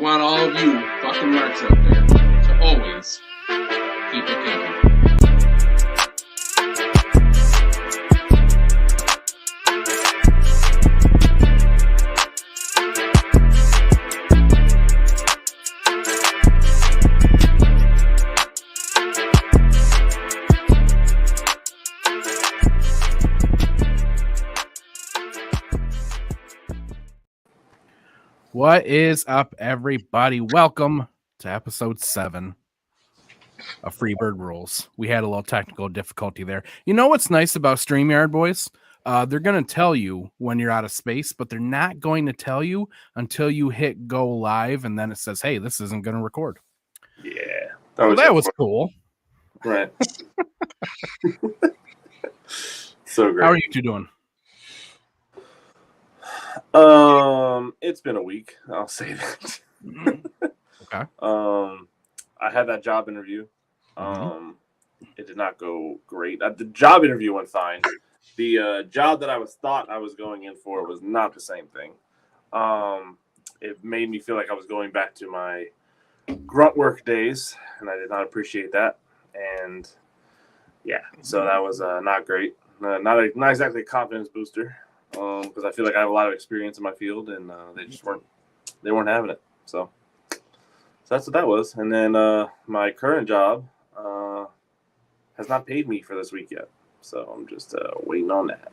want all of you fucking marks out there to always keep it kinky. What is up, everybody? Welcome to episode 7 of Freebird Rules. We had a little technical difficulty there. You know what's nice about StreamYard, boys? They're going to tell you when you're out of space, but they're not going to tell you until you hit go live, and then it says, hey, this isn't going to record. Yeah. That was cool. Right. So great. How are you two doing? It's been a week. I'll say that. Okay. I had that job interview. It did not go great. The job interview went fine. The job that I thought I was going in for was not the same thing. It made me feel like I was going back to my grunt work days, and I did not appreciate that. And yeah, so that was not great. Not exactly a confidence booster. Because I feel like I have a lot of experience in my field, and they just weren't having it. So that's what that was. And then my current job has not paid me for this week yet, so I'm just waiting on that.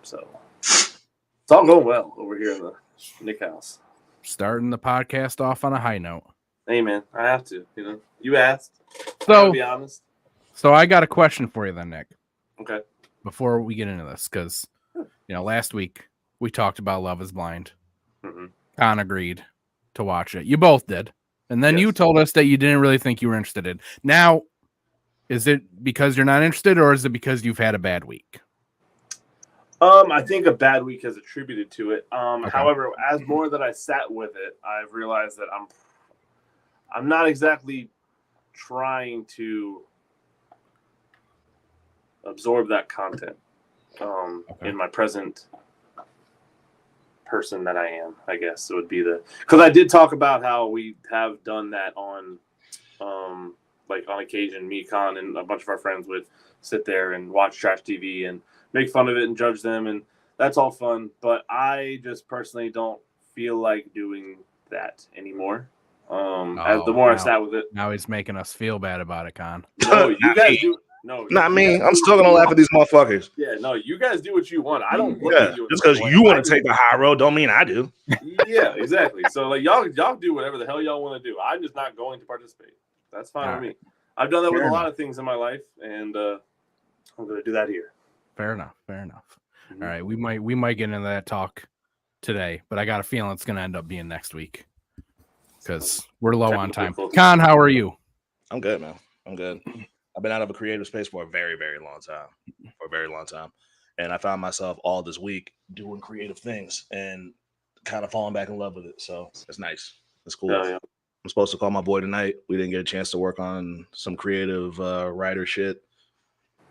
So it's all going well over here in the Nick house. Starting the podcast off on a high note. Hey man, I have to. You asked. So to be honest. So I got a question for you then, Nick. Okay. Before we get into this, because last week we talked about Love is Blind. Con agreed to watch it. You both did. And then you told us that you didn't really think you were interested in. Now, is it because you're not interested, or is it because you've had a bad week? I think a bad week has attributed to it. Okay. However, as more that I sat with it, I've realized that I'm not exactly trying to absorb that content. In my present person that I am, I guess it would be because I did talk about how we have done that on occasion. Me, Con, and a bunch of our friends would sit there and watch trash TV and make fun of it and judge them, and that's all fun. But I just personally don't feel like doing that anymore. As the more I sat with it, now he's making us feel bad about it, Con. No, you guys do. No, not me. I'm still gonna laugh at these motherfuckers. Yeah, no, you guys do what you want. I don't look at you. Just because you want to take the high road, don't mean I do. Yeah, exactly. So like y'all do whatever the hell y'all want to do. I'm just not going to participate. That's fine with me. I've done that with a lot of things in my life, and I'm going to do that here. Fair enough. All right, we might get into that talk today, but I got a feeling it's going to end up being next week because we're low on time. Con, how are you? I'm good, man. I'm good. I've been out of a creative space for a very, very long time. And I found myself all this week doing creative things and kind of falling back in love with it. So it's nice. It's cool. Yeah. I'm supposed to call my boy tonight. We didn't get a chance to work on some creative writer shit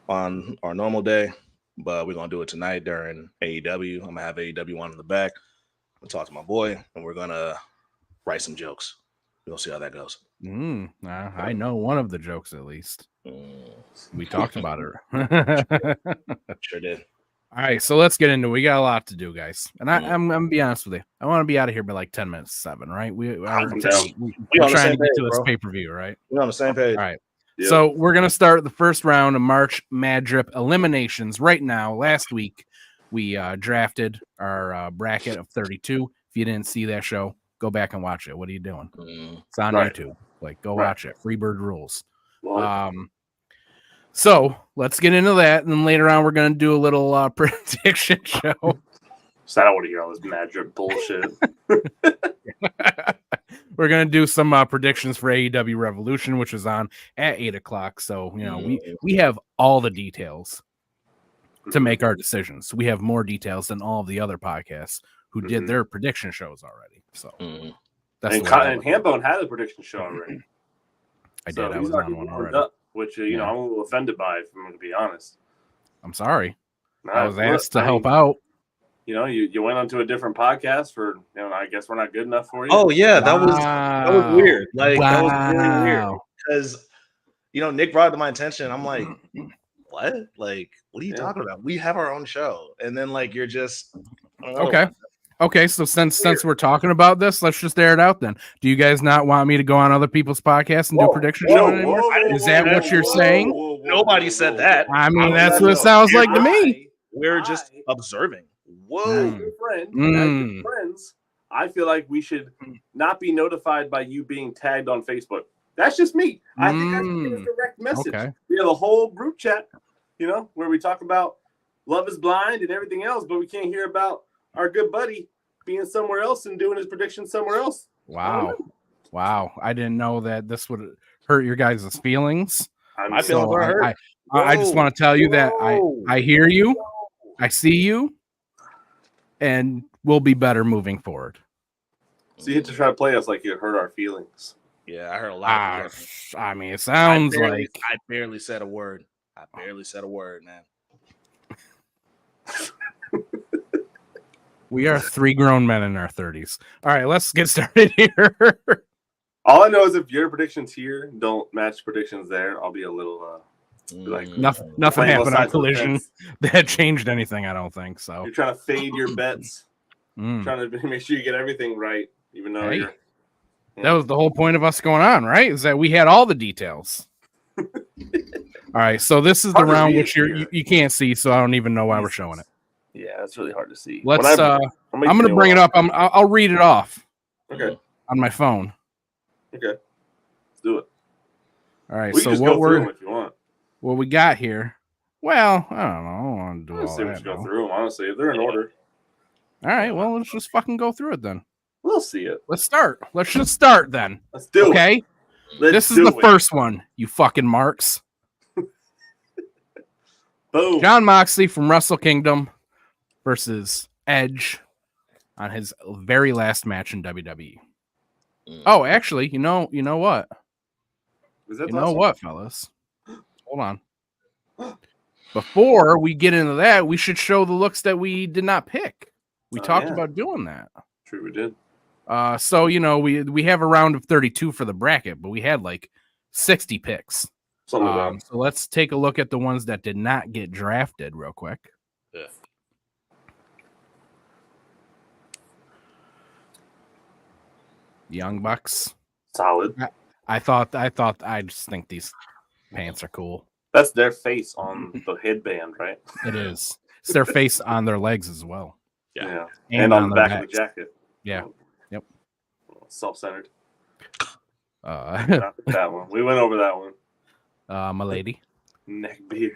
on our normal day, but we're going to do it tonight during AEW. I'm going to have AEW on in the back. I'll talk to my boy, and we're going to write some jokes. We'll see how that goes. I know one of the jokes at least. We talked about it. Sure did. All right, so let's get into it. We got a lot to do, guys. And I'm going to be honest with you. I want to be out of here by like 10 minutes to 7, right? We're trying to get to this pay-per-view, right? We're on the same page. All right. Yep. So we're going to start the first round of March MadDrip eliminations right now. Last week, we drafted our bracket of 32. If you didn't see that show, go back and watch it. What are you doing? It's on YouTube. Go watch it. Freebird Rules. So let's get into that, and then later on we're going to do a little prediction show. So I don't want to hear all this MadDrip bullshit. We're going to do some predictions for AEW Revolution, which is on at 8 o'clock. So we have all the details to make our decisions. We have more details than all of the other podcasts who did their prediction shows already. So that's and Hambone had a prediction show already. I did. I was on one already. Which, I'm a little offended by, if I'm going to be honest. I'm sorry. I was asked to help out. You went onto a different podcast for, I I guess we're not good enough for you. Oh yeah, that was weird. Like that was very weird because Nick brought it to my attention. I'm like, what? Like, what are you talking about? We have our own show, and then like you're just okay. So since we're talking about this, let's just air it out then. Do you guys not want me to go on other people's podcasts and do predictions anymore? Is that what you're saying? Nobody said that. I mean, that's what it sounds like to me. We're just observing. Whoa, good friend. Good friends. I feel like we should not be notified by you being tagged on Facebook. That's just me. I think I should get a direct message. Okay. We have a whole group chat, where we talk about Love is Blind and everything else, but we can't hear about our good buddy being somewhere else and doing his predictions somewhere else. Wow. I didn't know that this would hurt your guys' feelings. My feelings are hurt. I just want to tell you that I hear you, I see you, and we'll be better moving forward. So you had to try to play us like you hurt our feelings. Yeah, I heard a lot. I mean, it sounds like I barely said a word. Man. We are 3 grown men in our 30s. All right, let's get started here. All I know is if your predictions here don't match predictions there, I'll be a little nothing happened on Collision that changed anything. I don't think so. You're trying to fade your bets, trying to make sure you get everything right, even though you're. That was the whole point of us going on, right? Is that we had all the details. All right, so this is the round which you can't see, so I don't even know why we're showing it. Yeah, that's really hard to see. I'm going to bring it up. I'll read it off. Okay. On my phone. Okay. Let's do it. All right. So what we're if you want. What we got here? Well, I don't know. I don't want to do all that. Go through them. Honestly, if they're in order. All right. Well, let's just fucking go through it then. We'll see it. Let's start. Let's just start then. Let's do it. Okay. This is the first one. You fucking marks. Boom. Jon Moxley from Wrestle Kingdom versus Edge on his very last match in WWE. Oh, actually, you know what? Fellas? Hold on. Before we get into that, we should show the looks that we did not pick. We talked about doing that. True, we did. So we have a round of 32 for the bracket, but we had like 60 picks. So let's take a look at the ones that did not get drafted real quick. Yeah. Young Bucks. Solid. I just think these pants are cool. That's their face on the headband, right? It is. It's their face on their legs as well. Yeah. And on the back of the jacket. Yeah. Yep. Self-centered. Not that one. We went over that one. My lady. Neck beard.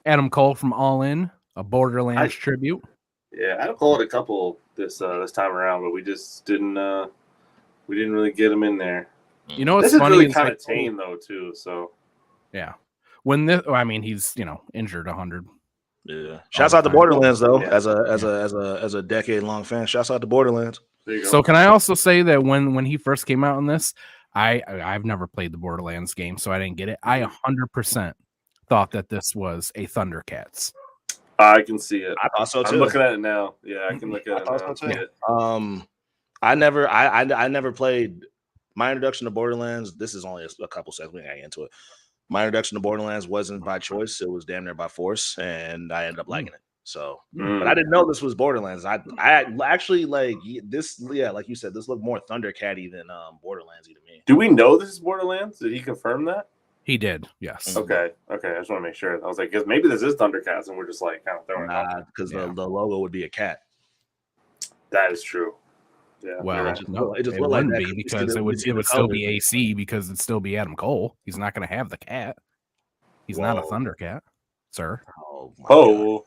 Adam Cole from All In, a Borderlands tribute. Yeah, Adam Cole had a couple this time around, but we just didn't really get him in there. You know what's this funny? Is really kind of tame though too. So yeah, he's injured 100. Yeah. Shouts out to Borderlands though, as a decade-long fan. Shouts out to Borderlands. There you go. So can I also say that when he first came out in this, I've never played the Borderlands game, so I didn't get it. I 100% thought that this was a Thundercats. I can see it. I thought so too. I'm looking at it now. Yeah, I can look at it now. So I never played. My introduction to Borderlands. This is only a couple seconds. We can get into it. My introduction to Borderlands wasn't by choice; it was damn near by force, and I ended up liking it. So, but I didn't know this was Borderlands. I actually like this. Yeah, like you said, this looked more Thundercat-y than Borderlands to me. Do we know this is Borderlands? Did he confirm that? He did. Yes. Okay. I just want to make sure. I was like, because maybe this is Thundercats, and we're just like kind of throwing it out. Because the logo would be a cat. That is true. Yeah. Well, right. it wouldn't be because it would still be AC because it'd still be Adam Cole. He's not going to have the cat. He's not a Thundercat, sir. Oh.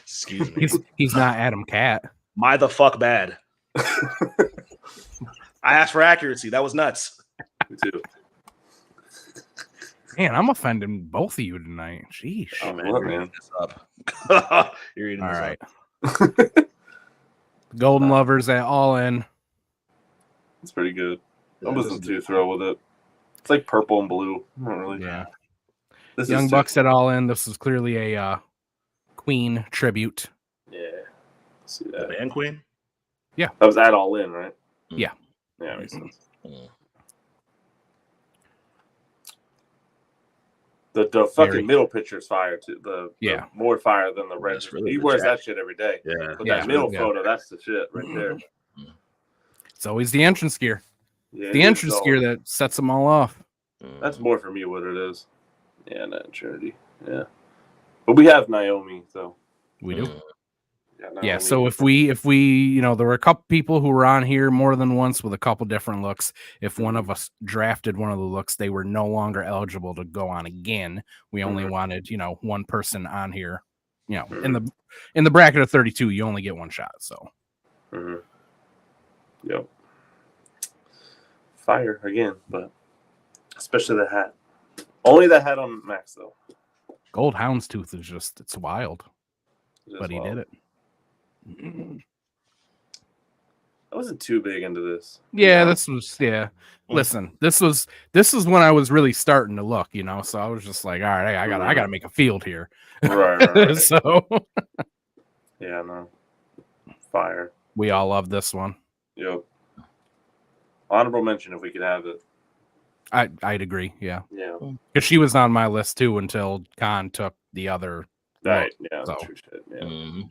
Excuse me. He's not Adam Cat. My the fuck bad. I asked for accuracy. That was nuts. Me too. Man, I'm offending both of you tonight. Sheesh. Oh man, you're eating this up. You're eating this up. Golden Lovers at All In. It's pretty good. I wasn't too thrilled with it. It's like purple and blue. Not really. Yeah. Young Bucks at All In. This is clearly a Queen tribute. Yeah. See The that? band queen. That was at All In, right? Yeah. Yeah, makes sense. The fucking middle picture's fire too. The more fire than the red. Really he wears that shit every day. Yeah. But that middle photo, that's the shit right there. It's always the entrance gear. Yeah, the entrance gear that sets them all off. That's more for me what it is. Yeah, not Trinity. Yeah. But we have Naomi, so we do. Yeah, so if we there were a couple people who were on here more than once with a couple different looks. If one of us drafted one of the looks, they were no longer eligible to go on again. We only wanted, one person on here. In the bracket of 32, you only get one shot. So Yep. Fire again, but especially the hat. Only the hat on Max though. Gold Houndstooth is it's wild. But he did it. I wasn't too big into this. Yeah, this was Listen, this is when I was really starting to look, so I was just like, all right, I gotta make a field here. Right. So yeah, no. Fire. We all love this one. Yep. Honorable mention if we could have it. I'd agree, yeah. Yeah. Because she was on my list too until Khan took the other. Right, yeah, true shit. Yeah.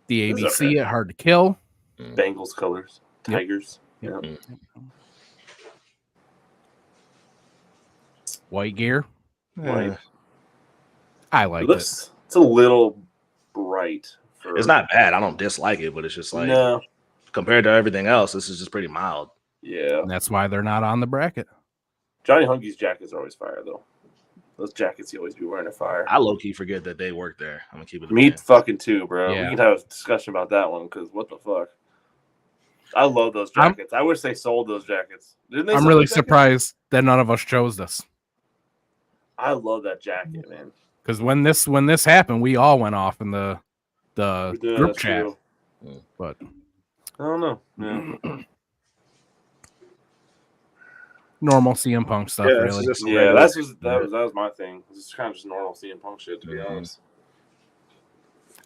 The ABC at Hard to Kill. Bengals colors. Tigers. Yep. White gear. White. I like it. It's a little bright. It's not bad. I don't dislike it, but it's just like compared to everything else, this is just pretty mild. Yeah. And that's why they're not on the bracket. Johnny Hunky's jackets are always fire though. Those jackets he always be wearing are fire. I low-key forget that they work there. I'm gonna keep it. Me fucking too, bro. Yeah. We can have a discussion about that one because what the fuck? I love those jackets. I wish they sold those jackets. Didn't they? I'm really surprised that none of us chose this. I love that jacket, man. Because when this happened, we all went off in the group chat. But I don't know. Yeah. Normal CM Punk stuff, really. That was my thing. It's kind of just normal CM Punk shit, to be honest.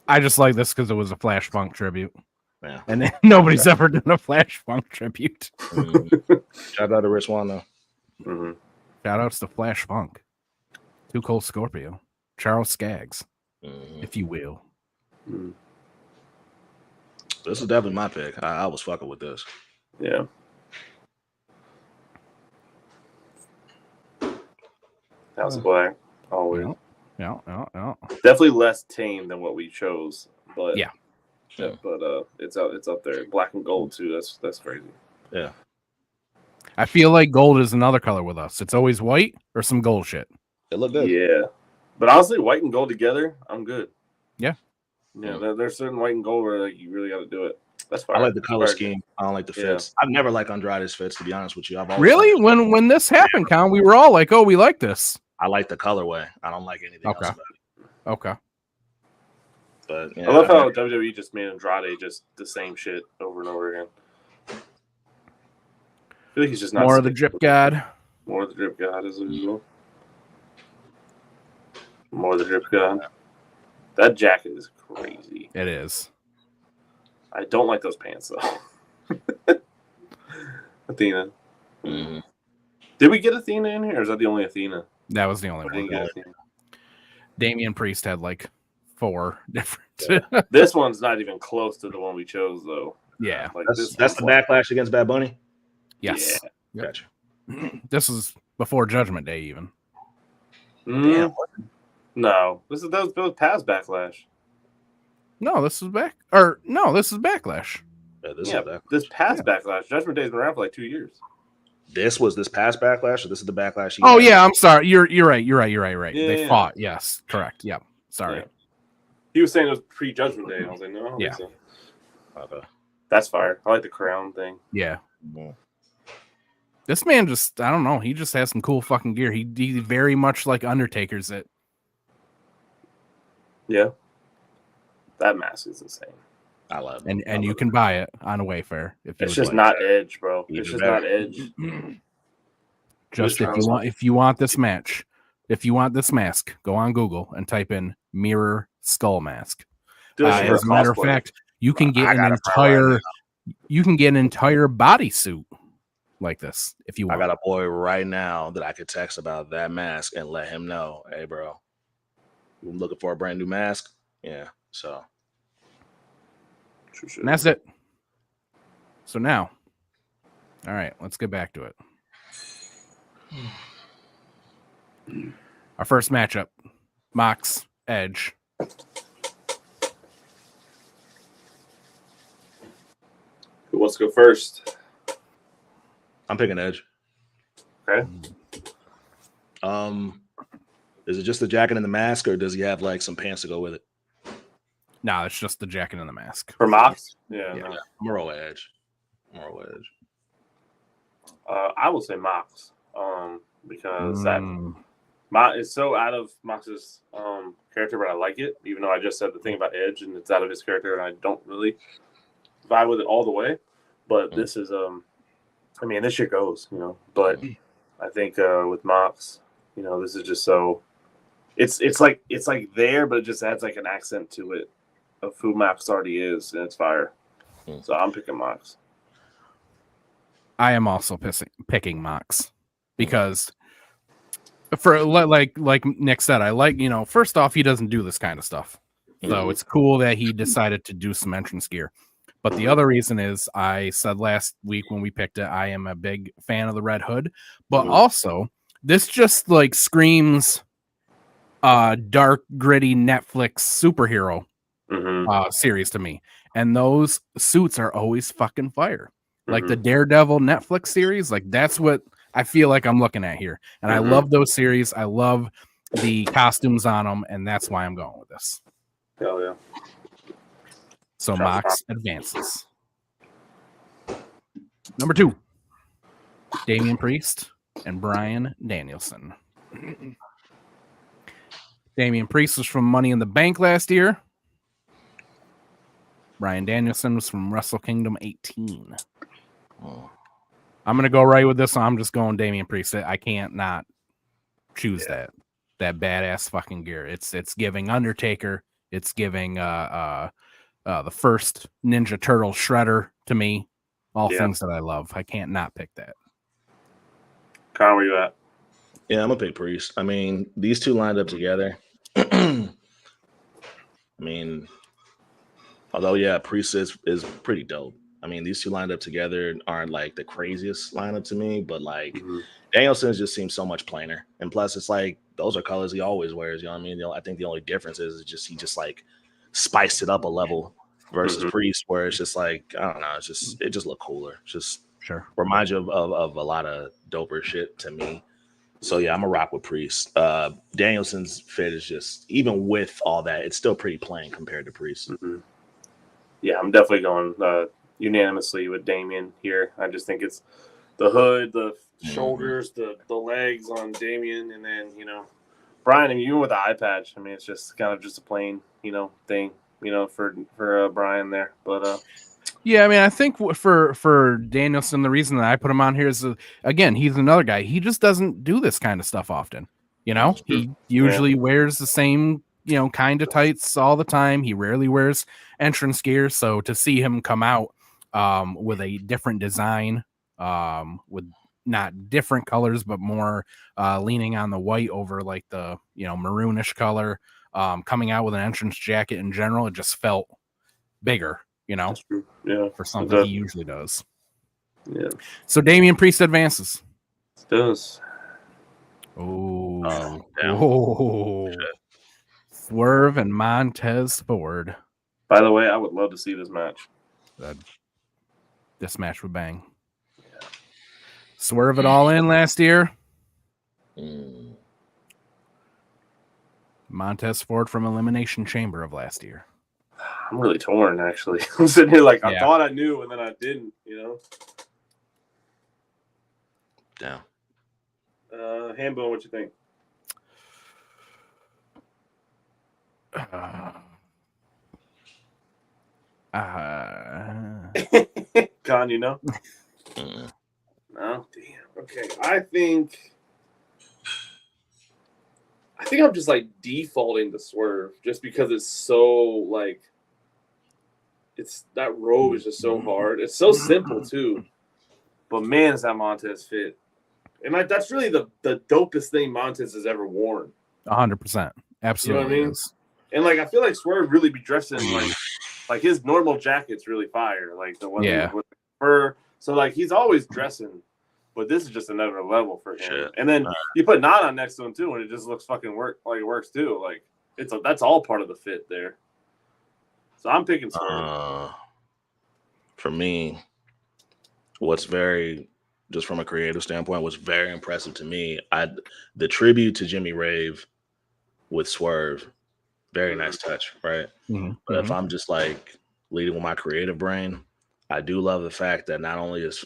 I just like this because it was a Flash Funk tribute. Yeah. And nobody's ever done a Flash Funk tribute. Shout out to Rich Swann, though. Shout outs to Flash Funk. Too Cold Scorpio. Charles Skaggs, if you will. This is definitely my pick. I was fucking with this. Yeah. House of Black, always. Yeah. Definitely less tame than what we chose, but yeah. But it's up there. Black and gold too. That's crazy. Yeah. I feel like gold is another color with us. It's always white or some gold shit. It looked good. Yeah, but honestly, white and gold together, I'm good. Yeah. Yeah, there's certain white and gold where like you really got to do it. That's fine. I like the color scheme. I don't like the fits. I've never liked Andrade's fits, to be honest with you. I've always really when this happened, Con, we were all like, "Oh, we like this." I like the colorway. I don't like anything else about it. Okay. But I love how WWE just made Andrade just the same shit over and over again. I feel like he's just not more of the drip god. More of the drip god as usual. More of the drip god. That jacket is crazy. It is. I don't like those pants though. Athena. Did we get Athena in here, or is that the only Athena? That was the only one. Damian Priest had like 4 different. This one's not even close to the one we chose, though. Yeah, like that's the backlash against Bad Bunny. Yes, yeah. Gotcha. This is before Judgment Day, even. No, that was past Backlash. No, this is back. Or no, this is Backlash. Yeah, this past Backlash. Judgment Day's been around for like 2 years. This was this past Backlash, or this is the Backlash? Oh yeah, I'm sorry. You're right. Yeah, they fought. Yes, correct. Yep. Sorry. Yeah. He was saying it was pre-Judgment Day. I was like, no. I don't think so. Okay. That's fire. I like the crown thing. Yeah. This man just, I don't know. He just has some cool fucking gear. He very much like Undertaker's it. Yeah. That mask is insane. I love it. And you can buy it on a Wayfair if it's just not Edge, bro. It's just not Edge. Just if you want this match, if you want this mask, go on Google and type in mirror skull mask. Dude, that shit As for a matter of cosplay. fact, you can get I an got a friend right entire bodysuit like this if you I want. got a boy right now that I could text about that mask and let him know, hey, bro, you looking for a brand new mask? Yeah. So And that's it. So now, all right, let's get back to it. Our first matchup, Mox Edge. Who wants to go first? I'm picking Edge. Okay. Is it just the jacket and the mask, or does he have like some pants to go with it? No, it's just the jacket and the mask. For Mox? Yeah. Yeah, No. I'm gonna roll with Edge. I will say Mox. Because that Mm. it's so out of Mox's character, but I like it, even though I just said the thing about Edge and it's out of his character and I don't really vibe with it all the way. But this is I mean, this shit goes, you know. But I think with Mox, you know, this is just so it's like there, but it just adds like an accent to it of who Mox already is, and it's fire. So I'm picking Mox. I am also picking Mox because for like Nick said, I like, you know, first off, he doesn't do this kind of stuff. So it's cool that he decided to do some entrance gear. But the other reason is, I said last week when we picked it, I am a big fan of the Red Hood, but also this just like screams dark, gritty Netflix superhero series to me. And those suits are always fucking fire. Like the Daredevil Netflix series, like that's what I feel like I'm looking at here. And I love those series. I love the costumes on them, and that's why I'm going with this. Hell yeah. So Mox advances. Number 2, Damian Priest and Bryan Danielson. Damian Priest was from Money in the Bank last year. Bryan Danielson was from Wrestle Kingdom 18. I'm going to go right with this one. I'm just going Damian Priest. I can't not choose that badass fucking gear. It's giving Undertaker. It's giving the first Ninja Turtle Shredder to me. All things that I love. I can't not pick that. Kyle, where you at? Yeah, I'm gonna pick Priest. I mean, these two lined up together. I mean, although Priest is pretty dope. I mean, these two lined up together aren't like the craziest lineup to me, but like Danielson just seems so much plainer. And plus, it's like those are colors he always wears. You know what I mean? I think the only difference is just he just like spiced it up a level versus Priest, where it's just like, I don't know, it just looked cooler. Just reminds you of a lot of doper shit to me. So yeah, I'm a rock with Priest. Danielson's fit is just, even with all that, it's still pretty plain compared to Priest. Yeah, I'm definitely going unanimously with Damian here. I just think it's the hood, the shoulders, the legs on Damian, and then, you know, Bryan, I mean, even with the eye patch, I mean, it's just kind of just a plain, you know, thing, you know, for Bryan there. But yeah, I mean, I think for Danielson, the reason that I put him on here is, again, he's another guy. He just doesn't do this kind of stuff often. You know, he usually wears the same, you know, kind of tights all the time. He rarely wears entrance gear. So to see him come out with a different design, with not different colors, but more leaning on the white over like the, you know, maroonish color, coming out with an entrance jacket in general, it just felt bigger, you know, for something he usually does. Yeah. So Damian Priest advances. Does. Oh. Swerve and Montez Ford. By the way, I would love to see this match. This match would bang. Yeah. Swerve it all in last year. Montez Ford from Elimination Chamber of last year. I'm really torn, actually. I'm sitting here like, I thought I knew, and then I didn't, you know? Down. Handbone, what you think? Con, you know? No? Damn. Okay. I think I think I'm just like defaulting to Swerve just because it's so like that robe is just so hard. It's so simple too. But man, is that Montez fit. And that's really the dopest thing Montez has ever worn. 100%. Absolutely. You know what I mean? And like I feel like Swerve really be dressing like his normal jacket's really fire. Like the one with the fur. So like he's always dressing, but this is just another level for him. Shit. And then you put Nana next to him too, and it just looks fucking it works too. Like that's all part of the fit there. So I'm picking Swerve. For me, what's very just from a creative standpoint, what's very impressive to me, the tribute to Jimmy Rave with Swerve, very nice touch, right? Mm-hmm. But if I'm just like leading with my creative brain, I do love the fact that not only is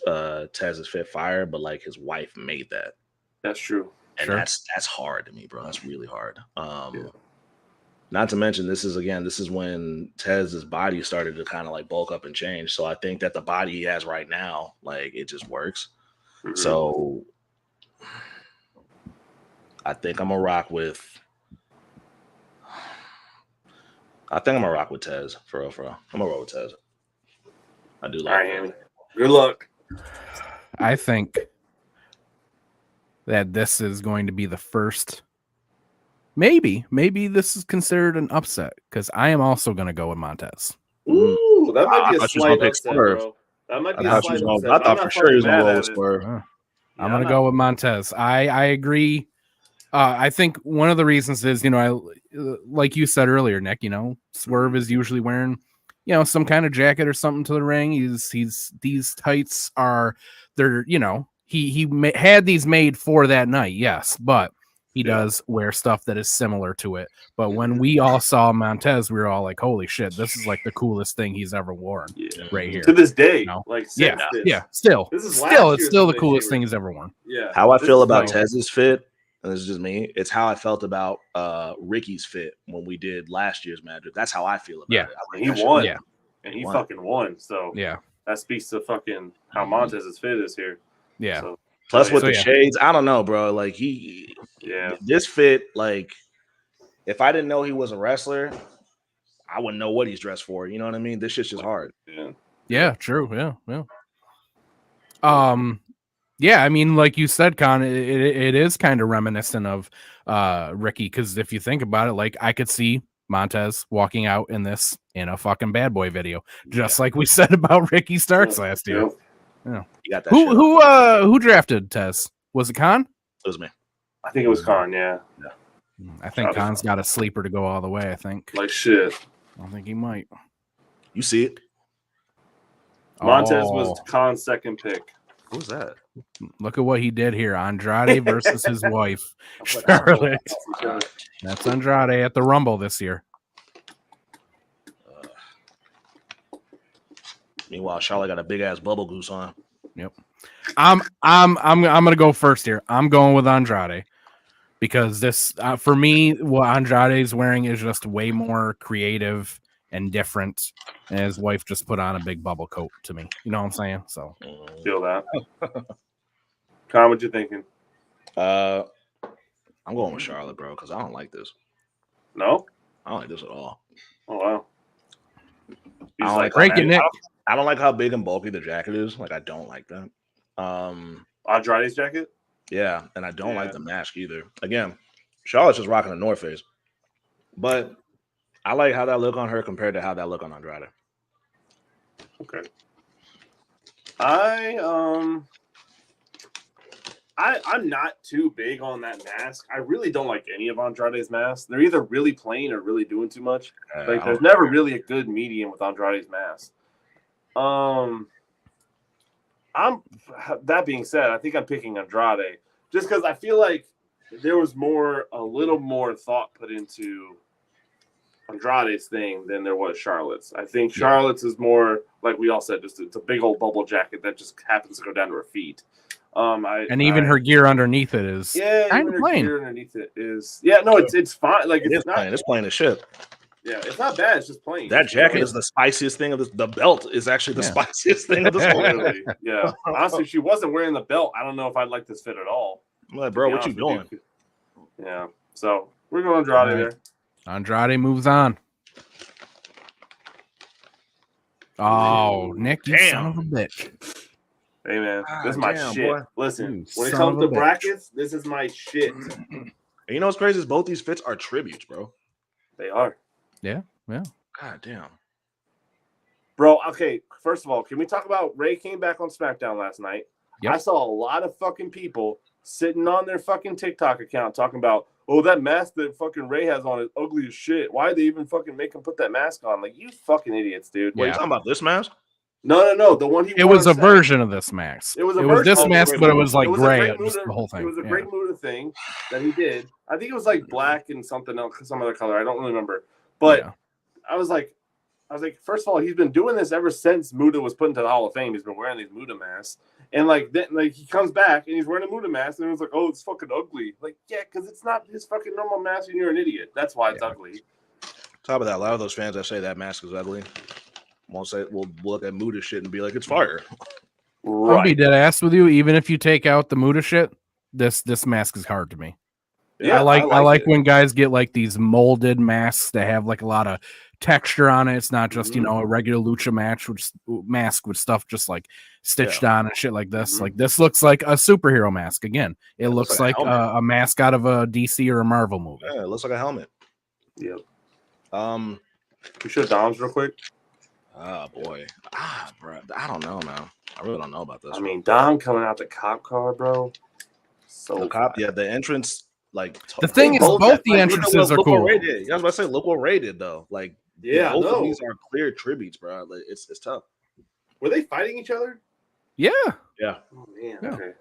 Tez's fit fire, but like his wife made that. That's true. And that's hard to me, bro. That's really hard. Not to mention, this is when Tez's body started to kind of like bulk up and change. So I think that the body he has right now, like it just works. Mm-hmm. So I think I'm gonna rock with. Tez for real. I'm gonna roll with Tez. I do like. All right, Amy. Good luck. I think that this is going to be the first. Maybe this is considered an upset because I am also going to go with Montez. Ooh, that might be a slight upset, bro. That might be a slight upset. I thought for sure he was going to roll with Swerve. I'm going to go with Montez. I agree. I think one of the reasons is, like you said earlier, Nick, Swerve is usually wearing, some kind of jacket or something to the ring. These tights are, he had these made for that night. Yes. But he does wear stuff that is similar to it. But when we all saw Montez, we were all like, holy shit, this is like the coolest thing he's ever worn right here. To this day. Still. It's still the coolest thing he's ever worn. Yeah. How I feel about Tez's fit, and this is just me, it's how I felt about Ricky's fit when we did last year's MadDrip. That's how I feel about it. He won. Yeah. And he fucking won. So that speaks to fucking how Montez's fit is here. Yeah. So, plus with the shades, I don't know, bro. Like this fit, like if I didn't know he was a wrestler, I wouldn't know what he's dressed for. You know what I mean? This shit's just hard. Yeah, true. Yeah. I mean, like you said, Con, it is kind of reminiscent of Ricky, because if you think about it, like I could see Montez walking out in this in a fucking Bad Boy video, just like we said about Ricky Starks last year. Yeah. You got that who drafted Tez? Was it Con? It was me. I think it was Con, yeah. I think Con's got a sleeper to go all the way, I think. Like shit. I think he might. You see it? Montez was Con's second pick. Who's that? Look at what he did here. Andrade versus his wife, Charlotte. That's Andrade at the Rumble this year. Meanwhile, Charlotte got a big ass bubble goose on. Yep. I'm gonna go first here. I'm going with Andrade because this for me, what Andrade is wearing is just way more creative and different. And his wife just put on a big bubble coat to me. You know what I'm saying? So feel that. Con, what you thinking? I'm going with Charlotte, bro, because I don't like this. No? I don't like this at all. Oh wow. I don't like breaking it. I don't like how big and bulky the jacket is. Like I don't like that. Andrade's jacket? Yeah, and I don't like the mask either. Again, Charlotte's just rocking a North Face. But I like how that look on her compared to how that look on Andrade. Okay. I'm not too big on that mask. I really don't like any of Andrade's masks. They're either really plain or really doing too much. Like there's never really a good medium with Andrade's mask. That being said, I think I'm picking Andrade just because I feel like there was a little more thought put into Andrade's thing than there was Charlotte's. I think Charlotte's is more like we all said, just it's a big old bubble jacket that just happens to go down to her feet. Even her gear underneath it is kind of plain. Gear underneath it is it's fine. Like it's not plain. It's plain as shit. Yeah, it's not bad. It's just plain. That jacket is the spiciest thing of this. The belt is actually the spiciest thing of this whole movie. Yeah. Honestly, if she wasn't wearing the belt, I don't know if I'd like this fit at all. I'm like, bro, what you doing? Yeah. So We're going Andrade Right. there. Andrade moves on. Oh, Nick, you son of a bitch. Hey, man, this is my shit. Boy. Listen, You when it son comes of to a bitch. brackets, this is my shit. And you know what's crazy is both these fits are tributes, bro. They are. Yeah. God damn. Bro, okay, first of all, can we talk about Ray came back on SmackDown last night? Yep. I saw a lot of fucking people sitting on their fucking TikTok account talking about, oh, that mask that fucking Ray has on is ugly as shit. Why did they even fucking make him put that mask on? Like, you fucking idiots, dude. Wait, Yeah. you talking about this mask? No. The one he It wore was on a Saturday. version of this mask. It was this version. mask, but it was like It was gray, a great just Muda, the whole thing. It was a great Muda thing that he did. I think it was like black and something else, some other color. I don't really remember. But Yeah. I was like, first of all, he's been doing this ever since Muda was put into the Hall of Fame. He's been wearing these Muda masks. And like then he comes back and he's wearing a Muda mask and it was like, oh, it's fucking ugly. Like, yeah, because it's not his fucking normal mask and you're an idiot. That's why it's ugly. Top of that, a lot of those fans that say that mask is ugly won't say we'll look at Muda shit and be like, it's fire. I'll be dead ass with you. Even if you take out the Muda shit, this mask is hard to me. Yeah, I like it. when guys get like these molded masks that have like a lot of texture on it. It's not just a regular lucha mask with stuff just like stitched on and shit like this. Like this looks like a superhero mask. Again, it looks like a mask out of a DC or a Marvel movie. Yeah, it looks like a helmet. Yep. We should Dom's real quick. Oh boy. Bro. I don't know, man. I really don't know about this. I mean, Dom coming out the cop car, bro. So the cop, yeah, the entrance, like the thing is, both the entrances are cool. I was about to say, look what Ray did though. Like, yeah, both of these are clear tributes, bro. Like, it's tough. Were they fighting each other? Yeah. Oh man. Yeah. Okay.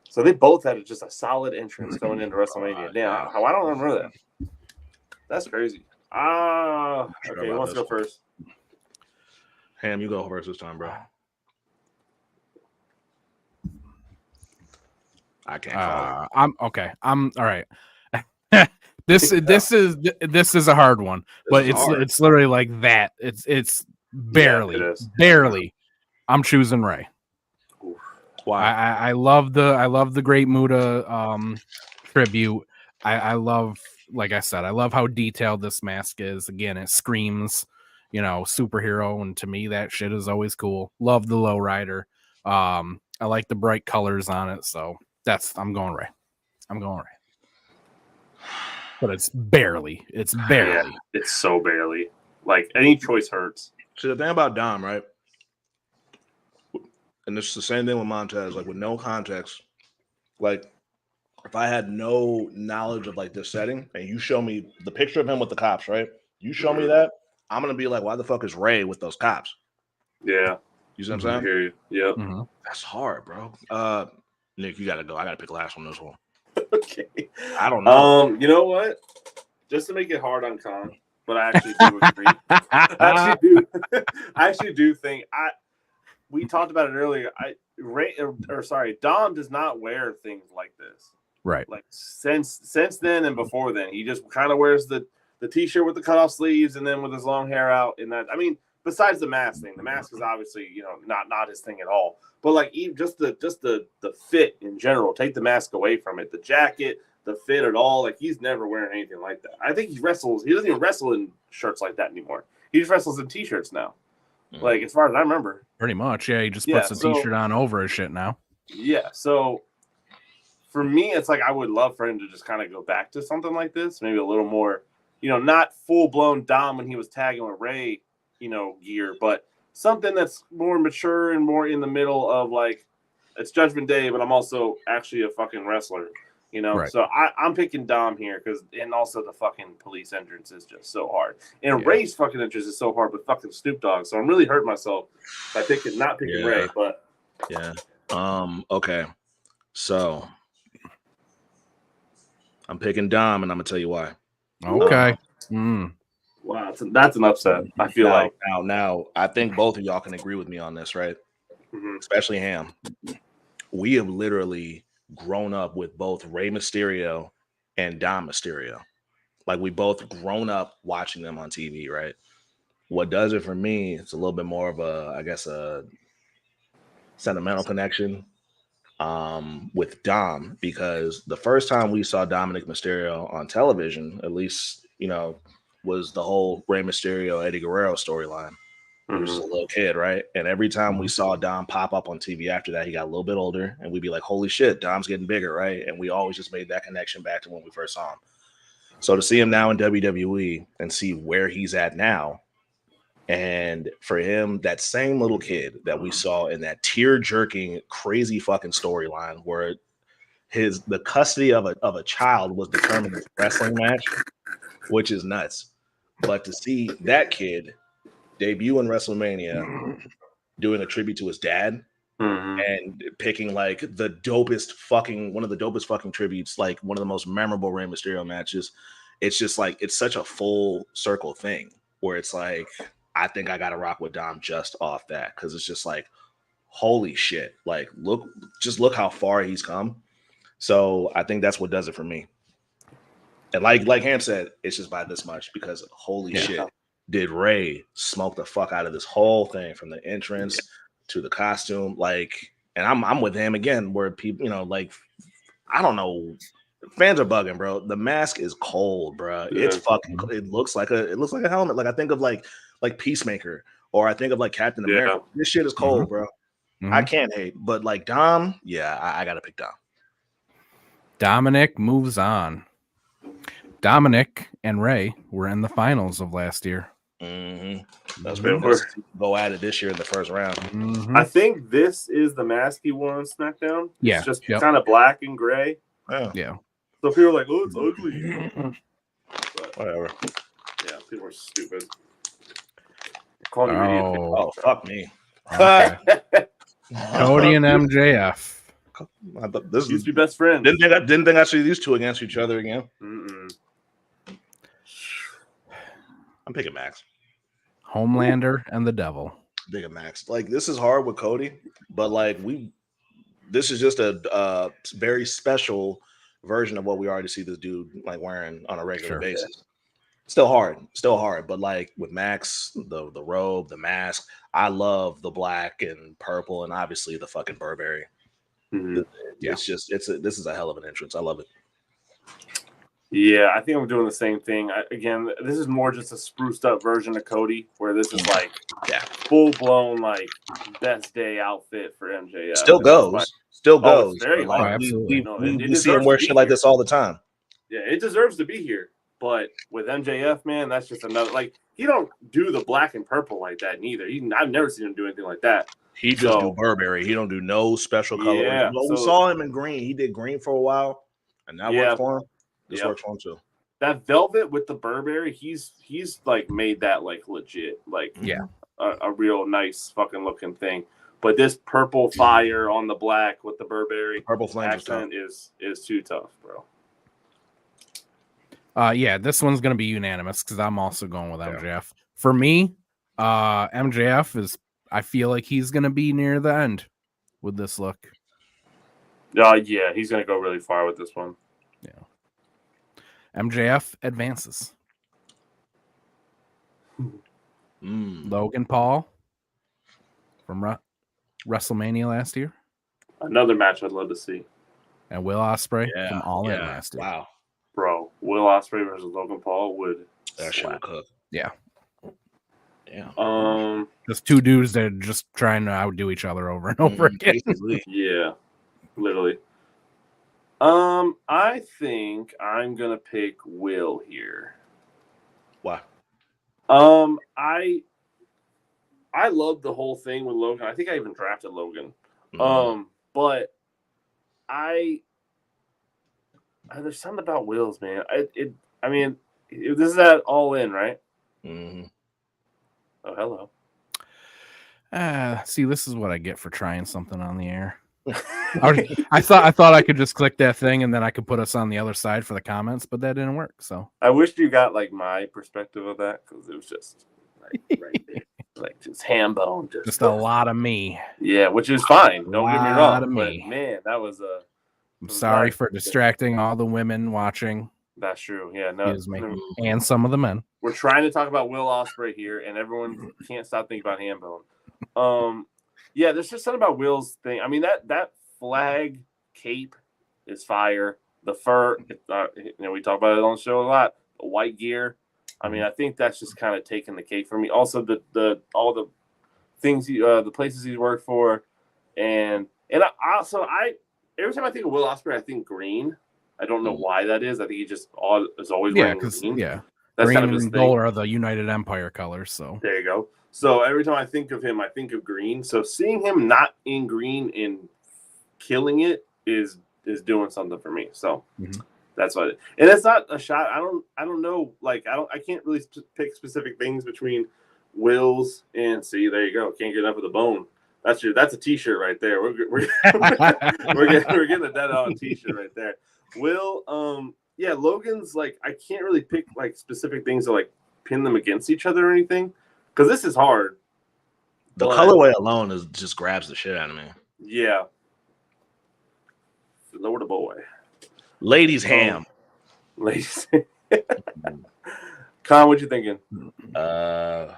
So they both had just a solid entrance going into WrestleMania. Damn, how I don't remember that. That's crazy. Okay, who wants to go first? Ham, you go first this time, bro. I can't call it. I'm okay. I'm all right. This is a hard one, but it's literally like that. It's barely. I'm choosing Ray. Why? I love the Great Muda tribute. I love, like I said, I love how detailed this mask is. Again, it screams, superhero, and to me that shit is always cool. Love the lowrider. I like the bright colors on it, so I'm going Ray. But it's barely. Yeah, it's so barely. Like, any choice hurts. See, the thing about Dom, right? And it's the same thing with Montez, like with no context. Like, if I had no knowledge of like this setting and you show me the picture of him with the cops, right? You show me that, I'm gonna be like, why the fuck is Ray with those cops? Yeah. You see what I'm saying? I hear you. Yep. Mm-hmm. That's hard, bro. Nick, you gotta go. I gotta pick last on this one. Okay. I don't know. You know what? Just to make it hard on Khan, but I actually do agree. I actually do think we talked about it earlier. Dom does not wear things like this. Right. Like since then and before then, he just kind of wears the t-shirt with the cutoff sleeves and then with his long hair out. And that, I mean, besides the mask thing, the mask is obviously not his thing at all. But like even just the fit in general, take the mask away from it, the jacket, the fit at all. Like he's never wearing anything like that. I think he doesn't even wrestle in shirts like that anymore. He just wrestles in t-shirts now. Mm-hmm. Like as far as I remember. Pretty much, yeah. He just puts a t-shirt on over his shit now. Yeah. So for me, it's like I would love for him to just kind of go back to something like this, maybe a little more, not full blown Dom when he was tagging with Ray, gear, but something that's more mature and more in the middle of like, it's Judgment Day, but I'm also actually a fucking wrestler, Right. So I'm picking Dom here and also the fucking police entrance is just so hard. And Ray's fucking entrance is so hard with fucking Snoop Dogg. So I'm really hurting myself by not picking Ray, but. Yeah. Okay. So I'm picking Dom and I'm going to tell you why. Okay. Wow, that's an upset. I feel like now I think both of y'all can agree with me on this, right? Mm-hmm. Especially Ham. We have literally grown up with both Rey Mysterio and Dom Mysterio. Like we both grown up watching them on TV, right? What does it for me? It's a little bit more of a sentimental connection. with Dom, because the first time we saw Dominic Mysterio on television, at least, was the whole Rey Mysterio, Eddie Guerrero storyline. He was just a little kid, right? And every time we saw Dom pop up on TV after that, he got a little bit older, and we'd be like, holy shit, Dom's getting bigger, right? And we always just made that connection back to when we first saw him. So to see him now in WWE and see where he's at now, and for him, that same little kid that we saw in that tear-jerking, crazy fucking storyline where the custody of a child was determined in a wrestling match, which is nuts. But to see that kid debut in WrestleMania doing a tribute to his dad and picking like one of the dopest fucking tributes, like one of the most memorable Rey Mysterio matches. It's just like, it's such a full circle thing where it's like, I think I got to rock with Dom just off that. Cause it's just like, holy shit. Like, look how far he's come. So I think that's what does it for me. And like Ham said, it's just by this much because holy shit. Did Ray smoke the fuck out of this whole thing from the entrance to the costume? Like, and I'm with him again, where people, like, I don't know, fans are bugging, bro. The mask is cold, bro. It's fucking. It looks like a helmet. Like I think of like Peacemaker, or I think of like Captain America. This shit is cold, bro. I can't hate, but like Dom, I gotta pick Dom. Dominic moves on. Dominic and Ray were in the finals of last year. That's pretty cool. Go at it this year in the first round. I think this is the mask he wore on SmackDown. Yeah, it's just kind of black and gray. Yeah. So people are like, "Oh, it's ugly." But, whatever. Yeah, people are stupid. Calling me idiot. Oh, fuck me. Okay. Cody and MJF. I thought this used to be best friends. Didn't think I see these two against each other again. I'm picking Max. Homelander and the Devil. Big Max. Like, this is hard with Cody, but like this is just a very special version of what we already see this dude like wearing on a regular basis. Still hard, but like with Max, the robe, the mask, I love the black and purple, and obviously the fucking Burberry. It's just this is a hell of an entrance. I love it. Yeah, I think I'm doing the same thing. Again, this is more just a spruced up version of Cody, where this is like full blown like best day outfit for MJF. Still goes. Very absolutely. We see him wear shit like this all the time. Yeah, it deserves to be here. But with MJF, man, that's just another like he don't do the black and purple like that neither. I've never seen him do anything like that. He just do Burberry. He don't do no special color. Yeah, we saw him in green. He did green for a while, and that worked for him. This works for him too. That velvet with the Burberry, he's like made that like legit, like a real nice fucking looking thing. But this purple fire on the black with the Burberry purple flame accent is too tough, bro. This one's gonna be unanimous because I'm also going with MJF. For me, MJF is. I feel like he's gonna be near the end with this look. He's gonna go really far with this one. Yeah. MJF advances. Logan Paul from WrestleMania last year. Another match I'd love to see. And Will Ospreay from All In last year. Wow. Bro, Will Ospreay versus Logan Paul would cook. Yeah. Yeah. Just two dudes that are just trying to outdo each other over and over again. Yeah. Literally. I think I'm gonna pick Will here. Why? I love the whole thing with Logan. I think I even drafted Logan. But there's something about Will's, man. I mean, this is at All In, right? Oh, hello. See, this is what I get for trying something on the air. I thought I could just click that thing and then I could put us on the other side for the comments, but that didn't work. So I wish you got like my perspective of that because it was just like right there, like just ham bone, just a lot of me. Yeah, which is fine. Don't get me wrong, but man, that was a. I'm sorry for distracting all the women watching. That's true. Yeah, no, and some of the men. We're trying to talk about Will Ospreay here, and everyone can't stop thinking about ham bone. Yeah, there's just something about Will's thing. I mean, that flag cape is fire. The fur, we talk about it on the show a lot. The white gear. I mean, I think that's just kind of taking the cake for me. Also, all the things, the places he's worked for, and I every time I think of Will Ospreay, I think green. I don't know why that is. I think he just is always wearing green. Yeah, that's green kind of his and thing. gold are the United Empire colors. So there you go. So every time I think of him, I think of green. So seeing him not in green and killing it is doing something for me. So that's what. And it's not a shot. I don't know. Like I can't really pick specific things between Will's and see. There you go. Can't get enough of the bone. That's a T-shirt right there. We're getting a dead on T-shirt right there. Will, Logan's like I can't really pick like specific things to like pin them against each other or anything because this is hard. The colorway alone just grabs the shit out of me. Yeah. Lower the boy. Ladies ham. Ladies. Con, what you thinking? I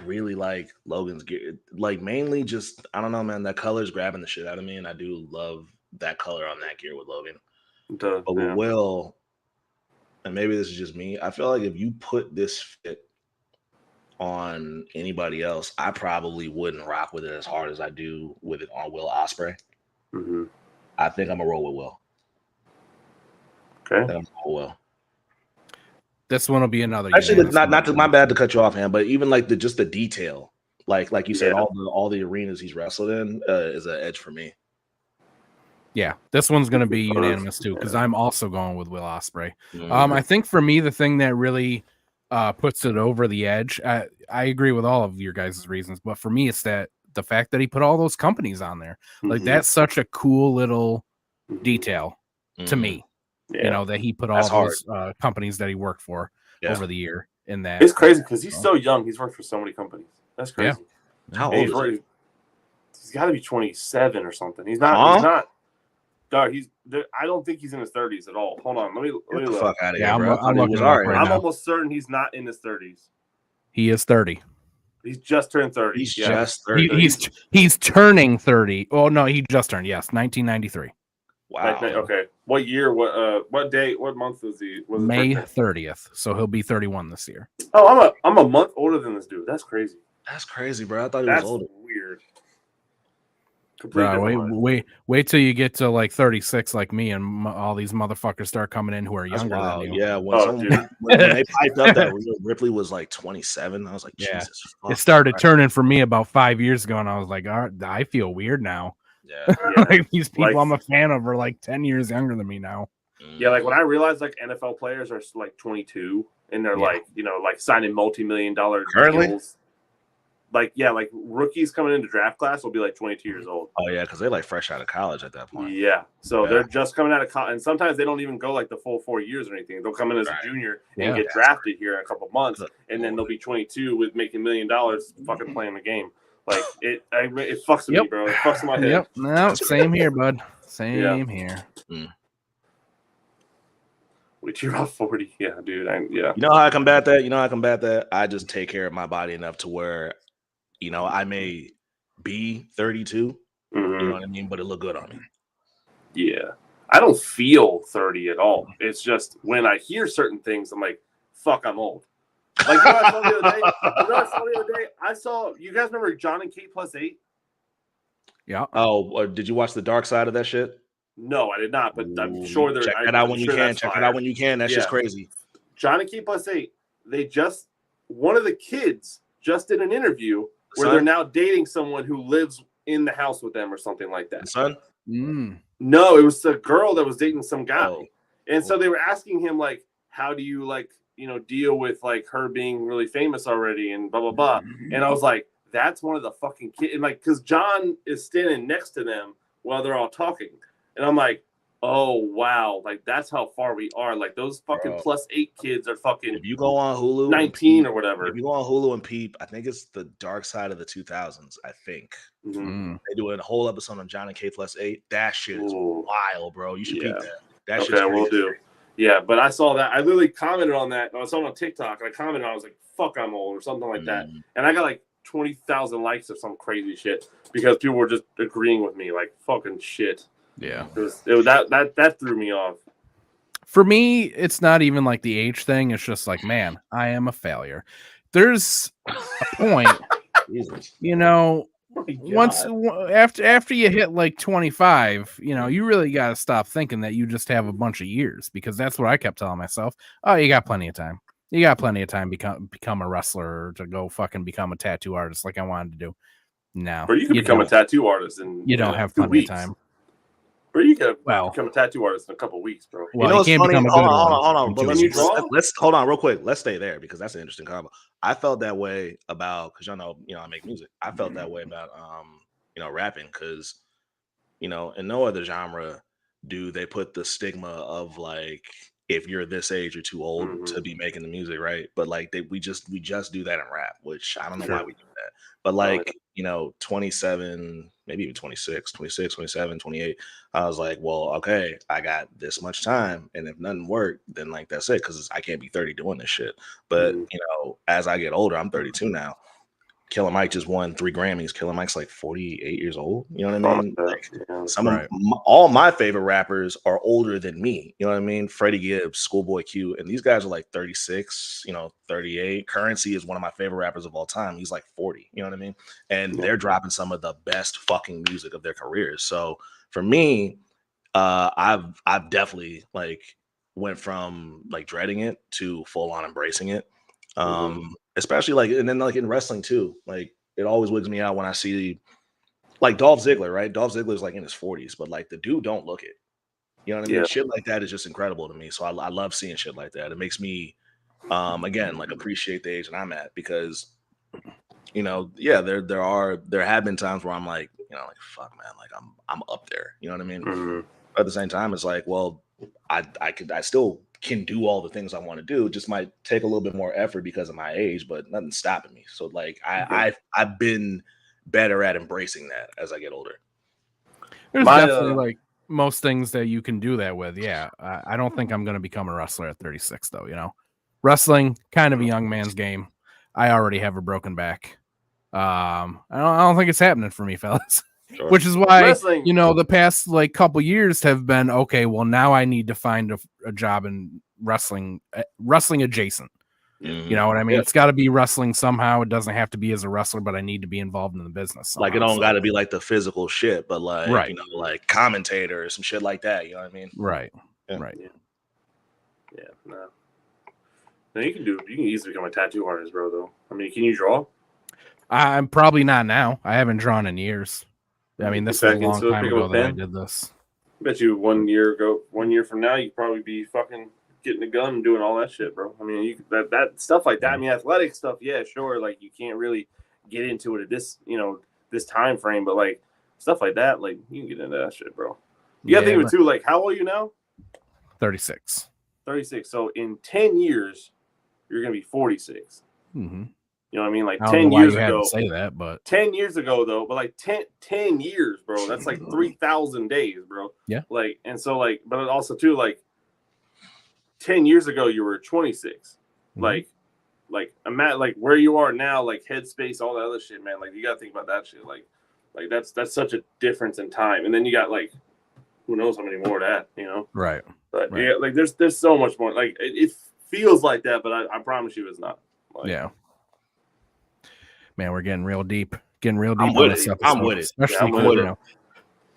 really like Logan's gear. Like mainly just I don't know, man. That color's grabbing the shit out of me, and I do love that color on that gear with Logan. But with Will, and maybe this is just me, I feel like if you put this fit on anybody else, I probably wouldn't rock with it as hard as I do with it on Will Ospreay. I think I'm gonna roll with Will. Okay. Will. This one will be another. Actually, not to, my bad to cut you off, man, but even like just the detail, like you said, all the arenas he's wrestled in is an edge for me. Yeah, this one's going to be unanimous too because I'm also going with Will Ospreay. I think for me, the thing that really puts it over the edge, I agree with all of your guys' reasons, but for me, it's that the fact that he put all those companies on there. Like that's such a cool little detail to me. Yeah. You know, that he put all those companies that he worked for over the year in that. It's crazy because he's so young. He's worked for so many companies. That's crazy. Yeah. How old is he? He's got to be 27 or something. He's not. He's not. Dog, I don't think he's in his 30s at all. Hold on. Let me Get the look. fuck out of Yeah, here, bro. I'm looking right now. I'm almost certain he's not in his 30s. He is 30. He's just turned 30. He's just 30. He's turning 30. Oh no, he just turned. Yes, 1993. Wow. Okay. What year? What day? What month was he? Was May 30th. So he'll be 31 this year. Oh, I'm a month older than this dude. That's crazy. That's crazy, bro. I thought he was older. Weird. Bro, wait till you get to like 36 like me and all these motherfuckers start coming in who are younger than you. Yeah, when they piped up that Ripley was like 27, I was like, Jesus fuck. It started turning for me about 5 years ago, and I was like, all right, I feel weird now. Yeah. Like these people I'm a fan of are like 10 years younger than me now. Yeah, like when I realized like NFL players are like 22 and they're like, like signing multi-million-dollar deals. Like rookies coming into draft class will be like 22 years old. Oh yeah, because they're like fresh out of college at that point. Yeah, so they're just coming out of college, and sometimes they don't even go like the full 4 years or anything. They'll come in as a junior and get drafted here in a couple months, and then they'll be 22 with making $1 million, fucking playing the game. Like it fucks with me, bro. It fucks with my head. Yep. No, same here, bud. Same here. Which you're about 40, yeah, dude. You know how I combat that? I just take care of my body enough to where, I may be 32, you know what I mean, but it look good on me. Yeah, I don't feel 30 at all. It's just when I hear certain things, I'm like, fuck, I'm old. Like I saw the other day. I saw you guys remember John and Kate +8? Yeah. Oh, did you watch the dark side of that shit? No, I did not, but I'm sure they're check it out when you can. Check it out when you can. That's just crazy. John and Kate +8. One of the kids just did an interview where they're now dating someone who lives in the house with them or something like that. Son? No, it was a girl that was dating some guy, and so they were asking him like, how do you deal with like her being really famous already and blah blah blah. And I was like, that's one of the fucking kids, and like because John is standing next to them while they're all talking, and I'm like, oh wow, like that's how far we are. Like those fucking +8 kids are fucking. If you go on Hulu, 19 or whatever. If you go on Hulu and peep, I think it's the dark side of the 2000s. I think they do a whole episode on John and Kate +8. That shit is wild, bro. You should peep that. That shit. Okay, we'll do. Yeah, but I saw that. I literally commented on that. I saw it on TikTok, and I commented. I was like, "Fuck, I'm old," or something like that. And I got like 20,000 likes or some crazy shit because people were just agreeing with me like fucking shit. Yeah. That threw me off. For me, it's not even like the age thing. It's just like, man, I am a failure. There's a point, you know, once after you hit like 25, you know, you really got to stop thinking that you just have a bunch of years, because that's what I kept telling myself. Oh, you got plenty of time. You got plenty of time to become a wrestler or to go fucking become a tattoo artist like I wanted to do. No. Or you can become a tattoo artist in you don't have 2 plenty weeks. of time. Or you can become a tattoo artist in a couple weeks, bro. Well, you know what's funny? Hold on. But let's hold on real quick. Let's stay there because that's an interesting combo. I felt that way about, because y'all know, I make music. I felt that way about rapping, because in no other genre do they put the stigma of like, if you're this age, you're too old to be making the music, right? But like we just do that in rap, which I don't know why we do that. But like 27, maybe even 26, 27, 28. I was like, well, okay, I got this much time, and if nothing worked, then like that's it, because I can't be 30 doing this shit. But as I get older, I'm 32 now. Killer Mike just won 3 Grammys. Killer Mike's like 48 years old. You know what I mean? Like all my favorite rappers are older than me. You know what I mean? Freddie Gibbs, Schoolboy Q, and these guys are like 36, 38. Currency is one of my favorite rappers of all time. He's like 40. You know what I mean? And they're dropping some of the best fucking music of their careers. So for me, I've definitely like went from like dreading it to full on embracing it. Especially like, and then like in wrestling too, like it always wigs me out when I see like Dolph Ziggler, right? Dolph Ziggler's like in his 40s, but like the dude don't look it. You know what I mean? Shit like that is just incredible to me. So I love seeing shit like that. It makes me again like appreciate the age that I'm at, because there have been times where I'm like, like fuck man, like I'm up there. You know what I mean? At the same time, it's like, well, I still can do all the things I want to do. It just might take a little bit more effort because of my age, but nothing's stopping me. So like I've been better at embracing that as I get older. There's definitely like most things that you can do that with. Yeah. I don't think I'm going to become a wrestler at 36 though. Wrestling kind of a young man's game. I already have a broken back. I don't think it's happening for me, fellas. Sure. Which is why wrestling, the past like couple years have been okay. Well, now I need to find a job in wrestling adjacent. You know what I mean? It's got to be wrestling somehow. It doesn't have to be as a wrestler, but I need to be involved in the business somehow. Like it don't got to be like the physical shit, but like like commentator or some shit like that. You know what I mean? Right. Yeah. No, you can easily become a tattoo artist, bro. Though I mean, can you draw? I'm probably not now. I haven't drawn in years. I mean, this was a long time ago that I did this. I bet you 1 year from now, you'd probably be fucking getting a gun and doing all that shit, bro. I mean, that stuff like that. I mean, athletic stuff, yeah, sure. Like you can't really get into it at this, this time frame, but like stuff like that, like you can get into that shit, bro. You gotta think of it too. Like, how old are you now? 36. 36. So in 10 years, you're gonna be 46. Mm-hmm. You know what I mean? Like 10 years ago. Say that, but 10 years ago though, but like 10 years, bro. That's like 3,000 days, bro. Yeah. Like, and so like, but also too, like 10 years ago you were 26. Mm-hmm. Like where you are now, like headspace, all that other shit, man. Like you gotta think about that shit. Like that's such a difference in time. And then you got like who knows how many more of that, Right. But yeah, like there's so much more. Like it feels like that, but I promise you it's not. Like, yeah. Man, we're getting real deep. I'm with it. Especially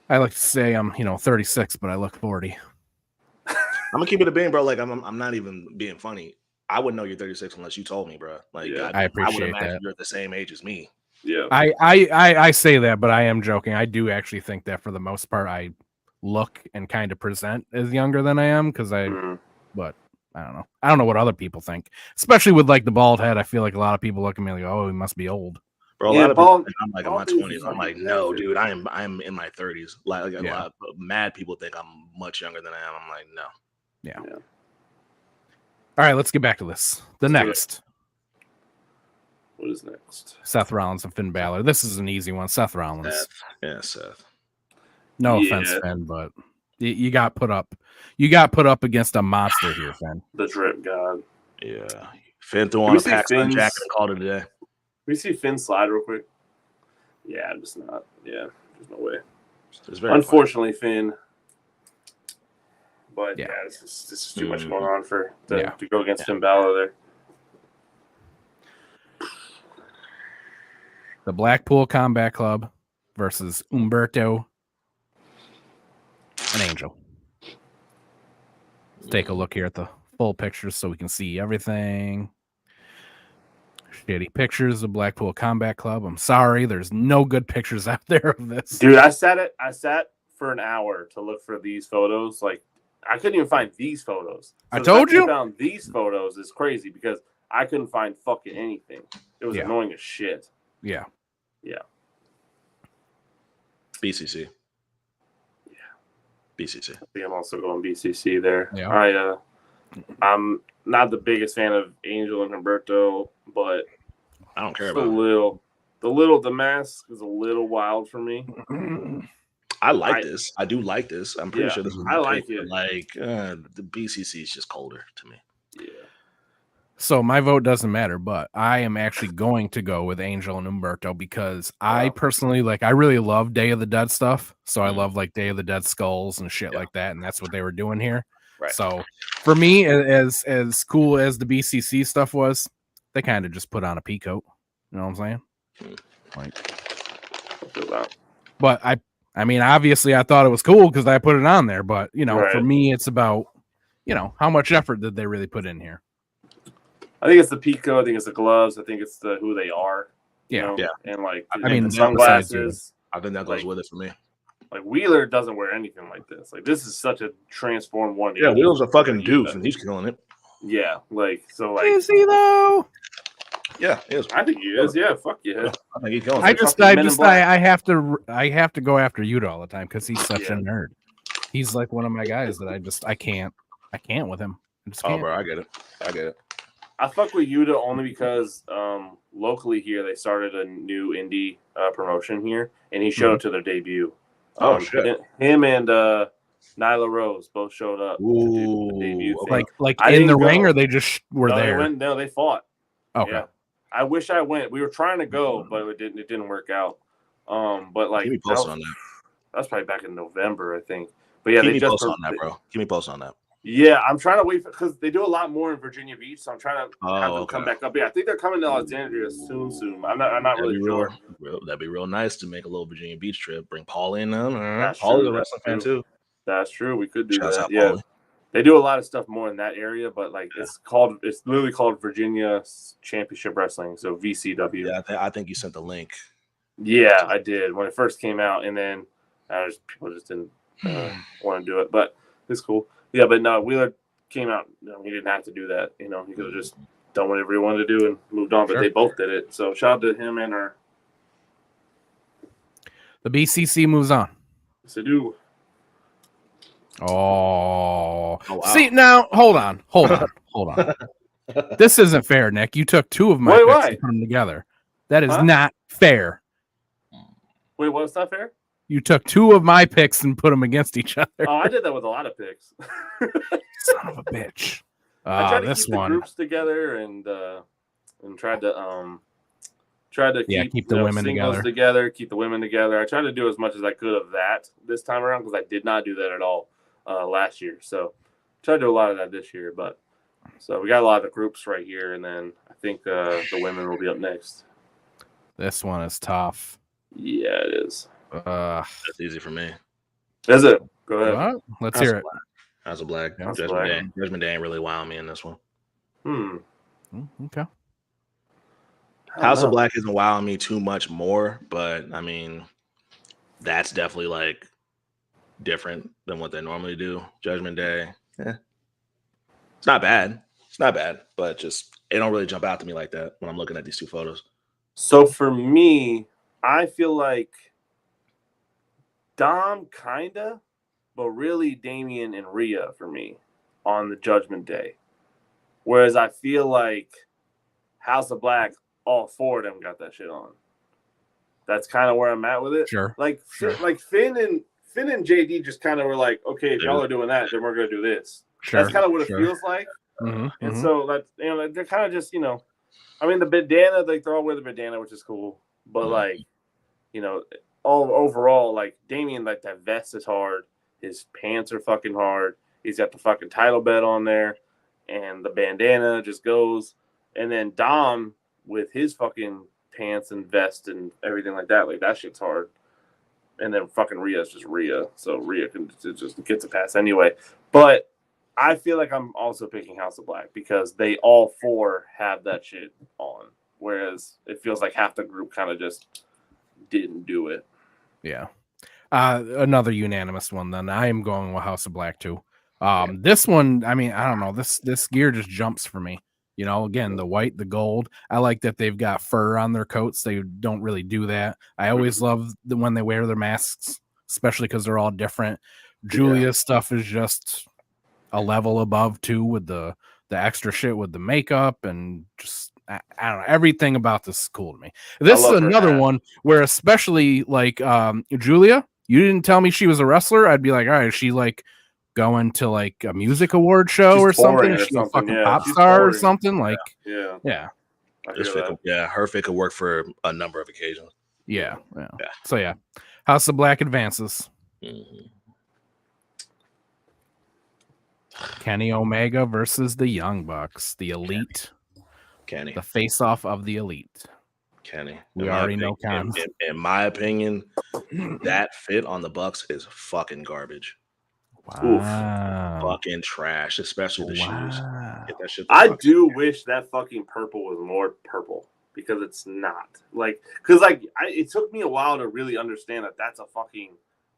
I like to say I'm 36, but I look 40. I'm gonna keep it a bean, bro. Like I'm not even being funny. I wouldn't know you're 36 unless you told me, bro. Like I appreciate would imagine that. you're the same age as me. Yeah. I say that, but I am joking. I do actually think that for the most part, I look and kind of present as younger than I am but I don't know. I don't know what other people think, especially with like the bald head. I feel like a lot of people look at me like, "Oh, he must be old." Bro, a lot of people think I'm like in my 20s. I'm like, no, dude, I'm in my 30s. Like a lot of mad people think I'm much younger than I am. I'm like, no. Yeah. All right, let's get back to this. Next. What is next? Seth Rollins and Finn Balor. This is an easy one. Seth Rollins. Seth. No offense, Finn, but you got put up. You got put up against a monster here, Finn. The drip god. Yeah. Finn threw on a Paxton jacket and called it a day. we see Finn slide real quick? Yeah, I'm just not. Yeah, there's no way. It's very Unfortunately, Finn. But Yeah. this is too much going on to go against Finn Yeah. Balor there. The Blackpool Combat Club versus Humberto and Angel. Let's take a look here at the full pictures so we can see everything. Shitty pictures of Blackpool Combat Club. I'm sorry, there's no good pictures out there of this. Dude, I sat for an hour to look for these photos. Like, I couldn't even find these photos. So I told you. I found these photos is crazy because I couldn't find fucking anything. It was annoying as shit. Yeah. Yeah. BCC. Yeah. BCC. I think I'm also going BCC there. Yeah. I'm not the biggest fan of Angel and Humberto, but I don't care about the mask is a little wild for me. I like this. I do like this. I'm pretty sure this is I like it. Like the BCC is just colder to me. Yeah. So my vote doesn't matter, but I am actually going to go with Angel and Humberto because I personally I really love Day of the Dead stuff. So I love like Day of the Dead skulls and shit like that, and that's what they were doing here. Right. So for me, as cool as the BCC stuff was, they kind of just put on a peacoat. You know what I'm saying? Like, but I mean, obviously, I thought it was cool because I put it on there. But for me, it's about how much effort did they really put in here. I think it's the peacoat. I think it's the gloves. I think it's the who they are. Yeah. And like, the sunglasses. I think that goes with it for me. Like Wheeler doesn't wear anything like this. Like this is such a transformed one. Yeah, Wheeler's a fucking dude, and he's killing it. Yeah, is he though? Yeah, he is. I think he is. Yeah, fuck yeah. I think he's killing it. I have to go after Yuta all the time because he's such a nerd. He's like one of my guys that I can't with him. Oh, bro, I get it. I fuck with Yuta only because locally here they started a new indie promotion here, and he showed up to their debut. Oh shit! Him and Nyla Rose both showed up. Ooh, to do the debut thing. Like in the ring, or they just were there? They fought. Okay. Yeah. I wish I went. We were trying to go, but it didn't work out. But like keep me posted on that. That's probably back in November, I think. But yeah, keep they me just posted on that, bro. Keep me posted on that. Yeah, I'm trying to wait because they do a lot more in Virginia Beach, so I'm trying to have them come back up. Yeah, I think they're coming to Alexandria soon. I'm not really sure. That'd be real nice to make a little Virginia Beach trip. Bring Paul in. That's Paul is true. a wrestling fan too. That's true. We could do Shouts that. out, Yeah, Paulie. they do a lot of stuff more in that area, but like it's literally called Virginia Championship Wrestling, so VCW. Yeah, I think you sent the link. Yeah, I did when it first came out, and then people just didn't want to do it, but it's cool. Yeah, but no, Wheeler came out. He didn't have to do that. He could have just done whatever he wanted to do and moved on. But they both did it. So shout out to him and her. The BCC moves on. Yes, they do. Oh, wow. See now, hold on. This isn't fair, Nick. You took two of my picks and put them together. That is not fair. Wait, what's not fair? You took two of my picks and put them against each other. Oh, I did that with a lot of picks. Son of a bitch. I tried to keep the groups together and tried to keep the women together, keep the women together. I tried to do as much as I could of that this time around because I did not do that at all last year. So tried to do a lot of that this year. But so we got a lot of the groups right here, and then I think the women will be up next. This one is tough. Yeah, it is. That's easy for me. Is it? Go ahead. What? Let's hear it. House of Black. House of Black. Judgment Day ain't really wowing me in this one. Okay. House of Black isn't wowing me too much more, but I mean, that's definitely like different than what they normally do. Judgment Day, it's not bad. It's not bad, but just it don't really jump out to me like that when I'm looking at these two photos. So for me, I feel like Dom kinda, but really Damian and Rhea for me on the Judgment Day. Whereas I feel like House of Black, all four of them got that shit on. That's kind of where I'm at with it. Sure. Like Finn and JD just kind of were like, okay, if y'all are doing that, then we're gonna do this. Sure. That's kind of what it feels like. Mm-hmm. And so that they're kind of just I mean, the bandana, like they're all wear the bandana, which is cool. But like, you know, all overall, like Damien, like that vest is hard. His pants are fucking hard. He's got the fucking title belt on there, and the bandana just goes. And then Dom with his fucking pants and vest and everything like that shit's hard. And then fucking Rhea's just Rhea, so Rhea can just gets a pass anyway. But I feel like I'm also picking House of Black because they all four have that shit on, whereas it feels like half the group kind of just didn't do it. Yeah. Another unanimous one then. I am going with House of Black too. This one, I mean, I don't know. This gear just jumps for me. You know, again, the white, the gold. I like that they've got fur on their coats. They don't really do that. I always love when they wear their masks, especially because they're all different. Julia's stuff is just a level above too, with the extra shit with the makeup and just I don't know. Everything about this is cool to me. This is another one where, especially like Julia, you didn't tell me she was a wrestler. I'd be like, all right, is she like going to like a music award show or something? Is she a fucking pop star or something? Like, yeah. Her fit could work for a number of occasions. Yeah. So yeah, House of Black advances. Kenny Omega versus the Young Bucks, the Elite. Kenny, the face-off of the Elite. Kenny, we already know cons. In my opinion, that fit on the Bucks is fucking garbage. Wow. Fucking trash, especially the shoes. Get that shit I do wish that fucking purple was more purple because it's not. Like, because like it took me a while to really understand that that's a fucking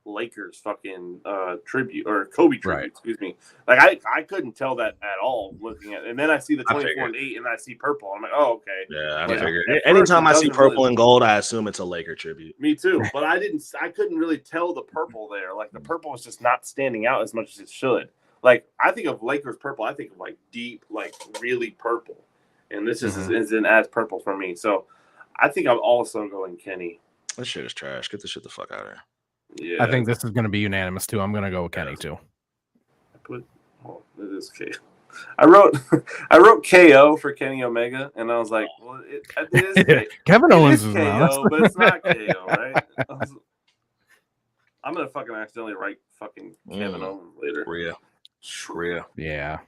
Lakers fucking tribute or Kobe tribute, excuse me. Like I couldn't tell that at all looking at it. And then I see the 24 and 8 and I see purple. I'm like, oh, okay. Yeah, I figured. Anytime I see purple and gold, I assume it's a Laker tribute. Me too. But I couldn't really tell the purple there. Like the purple was just not standing out as much as it should. Like I think of Lakers purple, I think of like deep, like really purple. And this isn't as purple for me. So I think I'm also going Kenny. This shit is trash. Get this shit the fuck out of here. Yeah, I think this is going to be unanimous too. I'm going to go with Kenny too. It is KO. I wrote KO for Kenny Omega, and I was like, well, it is KO. Kevin Owens is KO, but it's not KO, right? I'm gonna fucking accidentally write fucking Kevin Owens later. Rhea. Yeah.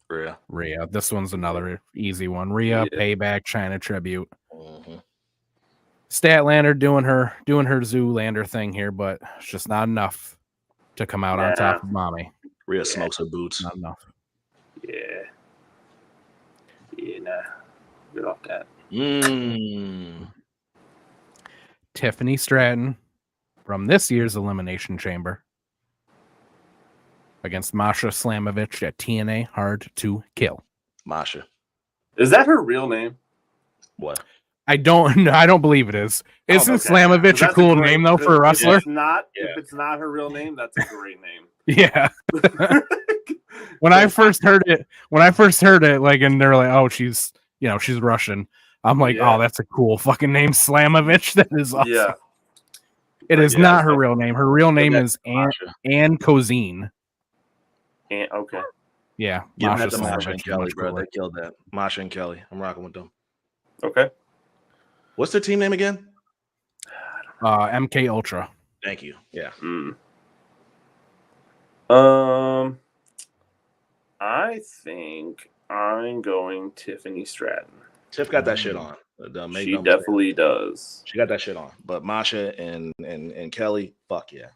Rhea. This one's another easy one. Rhea, Payback, China Tribute. Statlander doing her Zoolander thing here, but it's just not enough to come out on top of Mommy. Rhea smokes her boots. Not enough. Yeah, nah. Get off that. Tiffany Stratton from this year's Elimination Chamber against Masha Slamovich at TNA Hard to Kill. Masha. Is that her real name? What? I don't believe it is. Isn't Slamovich a cool name though for a wrestler? If it's not her real name, that's a great name. Yeah. When I first heard it, like, and they're like, oh, she's Russian. I'm like, oh, that's a cool fucking name, Slamovich. That is awesome. Yeah. It is not her real name. Her real name is Ann Kozine. Okay. Yeah. Masha and Kelly, bro. They killed that. Masha and Kelly. I'm rocking with them. Okay. What's their team name again? MK Ultra. Thank you. Yeah. I think I'm going Tiffany Stratton. Tiff got that shit on. She definitely does. She got that shit on. But Masha and Kelly, fuck yeah.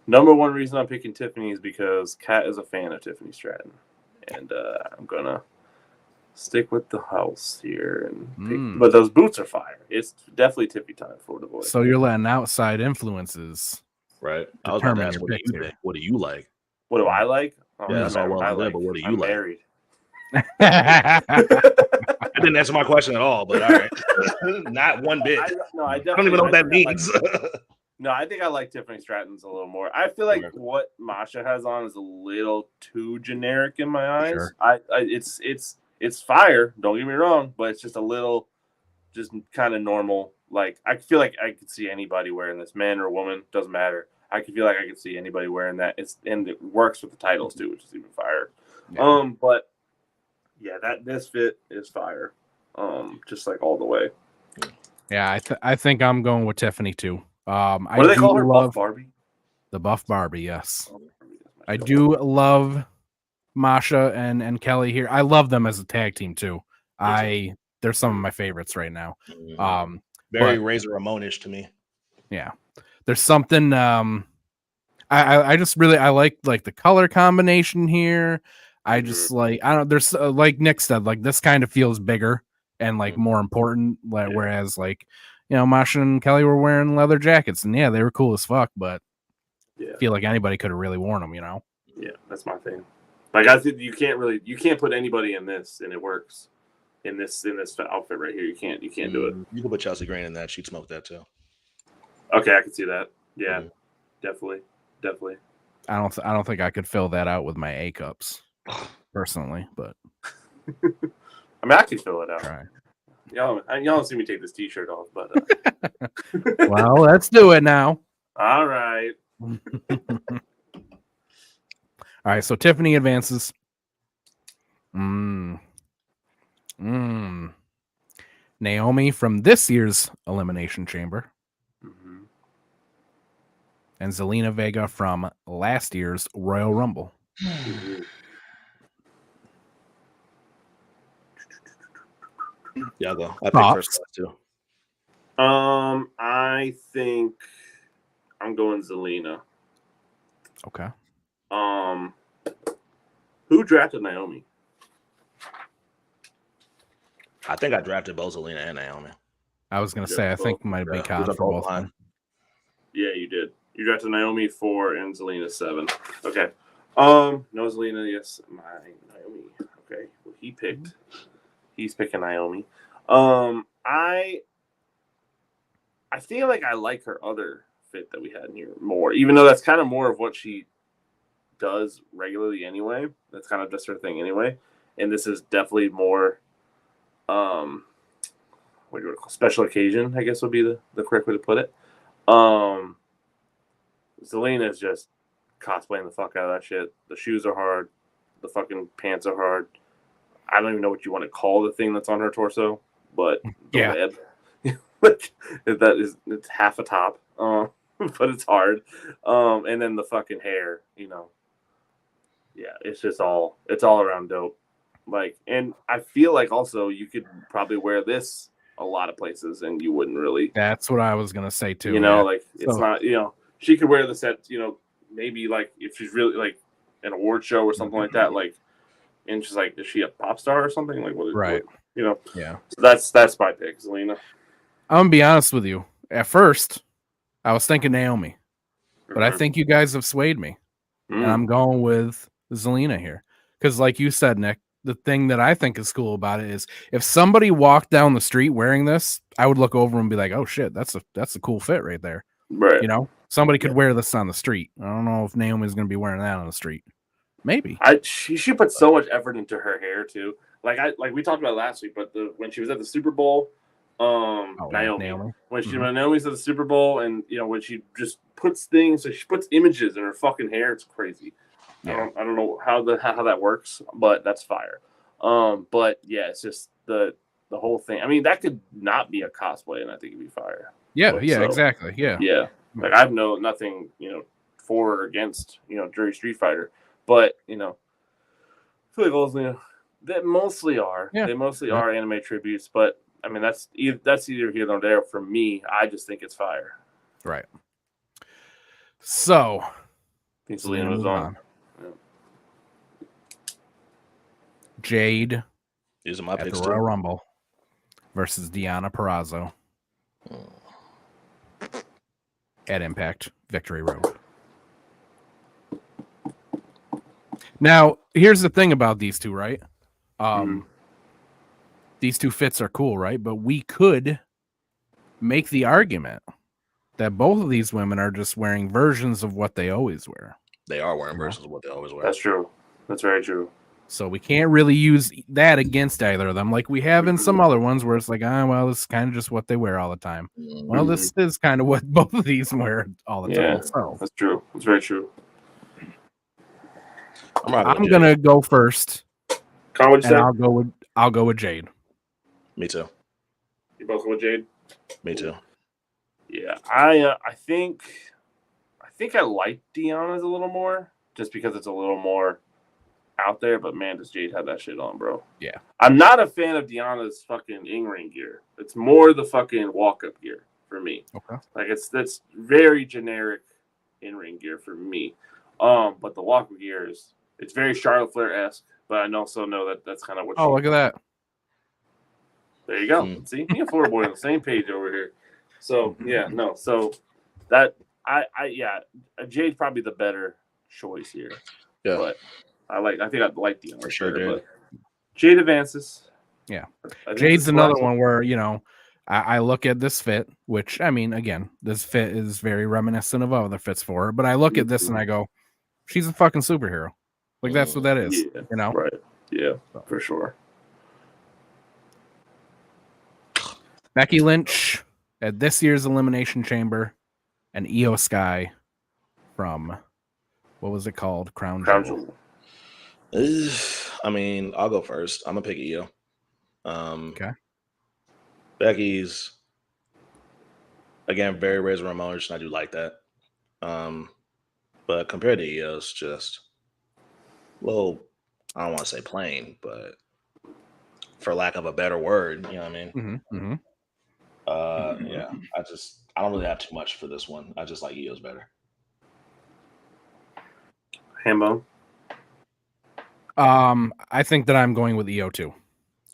Number one reason I'm picking Tiffany is because Kat is a fan of Tiffany Stratton. And I'm going to stick with the house here. But those boots are fire. It's definitely Tiffy time for the boys. So you're letting outside influences. Right. I was about to ask, what do you like? What do I like? Oh, yeah, that's all well and good, but what do you like? Married. I didn't answer my question at all, but all right. Not one bit. I don't even know what that means. No, I think I like Tiffany Stratton's a little more. I feel like what Masha has on is a little too generic in my eyes. Sure. It's fire, don't get me wrong, but it's just a little just kind of normal. Like I feel like I could see anybody wearing this, man or woman, doesn't matter. I feel like I could see anybody wearing that. And it works with the titles too, which is even fire. Yeah. But yeah, this fit is fire. just like all the way. Yeah, I think I'm going with Tiffany too. What do they call her? Buff Barbie? The Buff Barbie, yes. Oh, I do love Masha and Kelly here. I love them as a tag team too. They're some of my favorites right now. Very Razor Ramonish to me. Yeah. There's something I just really I like the color combination here. I just there's like Nick said, like this kind of feels bigger and like more important, whereas like Masha and Kelly were wearing leather jackets and yeah, they were cool as fuck, but I feel like anybody could have really worn them, Yeah, that's my thing. Like I think you can't put anybody in this and it works. In this outfit right here, you can't do it. You can put Chelsea Green in that; she'd smoke that too. Okay, I can see that. Yeah, definitely. I don't think I could fill that out with my A cups personally, but I mean I could fill it out. Try. Y'all don't see me take this T-shirt off, but well, let's do it now. All right. All right, so Tiffany advances. Naomi from this year's Elimination Chamber. And Zelina Vega from last year's Royal Rumble. Yeah, I'll go. I pick first class too. I think I'm going Zelina. Okay. Who drafted Naomi? I think I drafted both Zelina and Naomi. I was going to say, I think it might have been Con for both of them. Yeah, you did. You drafted Naomi 4 and Zelina 7. Okay. No Zelina, yes. Naomi. Okay. Well, he's picking Naomi. I feel like I like her other fit that we had in here more, even though that's kind of more of what she does regularly anyway. That's kind of just her thing anyway. And this is definitely more what do you call special occasion, I guess would be the correct way to put it. Zelina is just cosplaying the fuck out of that shit. The shoes are hard. The fucking pants are hard. I don't even know what you want to call the thing that's on her torso, but the lead. It's half a top, but it's hard. And then the fucking hair, yeah, it's all around dope. Like, and I feel like also you could probably wear this a lot of places and you wouldn't really. That's what I was gonna say too. It's not. She could wear this at maybe like if she's really like an award show or something like that. Like, and she's like, is she a pop star or something? Like, right? Yeah. So that's my pick, Zelina. I'm gonna be honest with you. At first, I was thinking Naomi, but I think you guys have swayed me, and I'm going with Zelina here because, like you said, Nick, the thing that I think is cool about it is if somebody walked down the street wearing this, I would look over and be like, "Oh shit, that's a cool fit right there." Right. Somebody could wear this on the street. I don't know if Naomi's going to be wearing that on the street. Maybe. She put so much effort into her hair too. Like we talked about last week, but when she was at the Super Bowl, Naomi. When Naomi's at the Super Bowl, and when she just puts things, so she puts images in her fucking hair. It's crazy. Yeah. I don't know how that works, but that's fire. But yeah, it's just the whole thing. I mean, that could not be a cosplay, and I think it'd be fire. Yeah, exactly. Yeah. Yeah. Like I have nothing, for or against, Jury Street Fighter, but I feel like also, they mostly are. Yeah. They mostly are anime tributes, but I mean that's either here or there. For me, I just think it's fire. Right. So, Zelina moves on. Yeah. Jade These are my at picks the Royal Rumble versus Deonna Purrazzo at Impact Victory Road. Now, here's the thing about these two, right? These two fits are cool, right? But we could make the argument that both of these women are just wearing versions of what they always wear. They are wearing versions of what they always wear. That's true. That's very true. So we can't really use that against either of them like we have in some other ones where it's like, well, this is kind of just what they wear all the time. Well, this is kind of what both of these wear all the time. So that's true. That's very true. I'm gonna go first. And I'll go with Jade. Me too. You both with Jade? Me too. Yeah, I think I like Deanna's a little more just because it's a little more out there. But man, does Jade have that shit on, bro? Yeah. I'm not a fan of Deanna's fucking in-ring gear. It's more the fucking walk-up gear for me. Okay. Like that's very generic in-ring gear for me. But the walk-up gear it's very Charlotte Flair-esque. But I also know that that's kind of what. Oh, look at that. There you go. See, me and Florida Boy on the same page over here. So yeah, no. So that yeah, Jade's probably the better choice here. Yeah. But I think I'd like Deanna For sure, better, Jade. but Jade advances. Yeah. I think Jade's this another last one where, I look at this fit, which, I mean, again, this fit is very reminiscent of other fits for her, but I look at this and I go, she's a fucking superhero. Like, that's what that is, Yeah, right. Yeah, for sure. Becky Lynch at this year's Elimination Chamber and Io Sky from, what was it called? Crown Jewel. I mean, I'll go first. I'm gonna pick Io. Okay. Becky's again very Razor Ramon, and I do like that. But compared to Io's, just a little, I don't want to say plain, but for lack of a better word, you know what I mean? Mm-hmm. Yeah, I don't really have too much for this one. I just like Io's better. Hambo. I think that I'm going with Io too.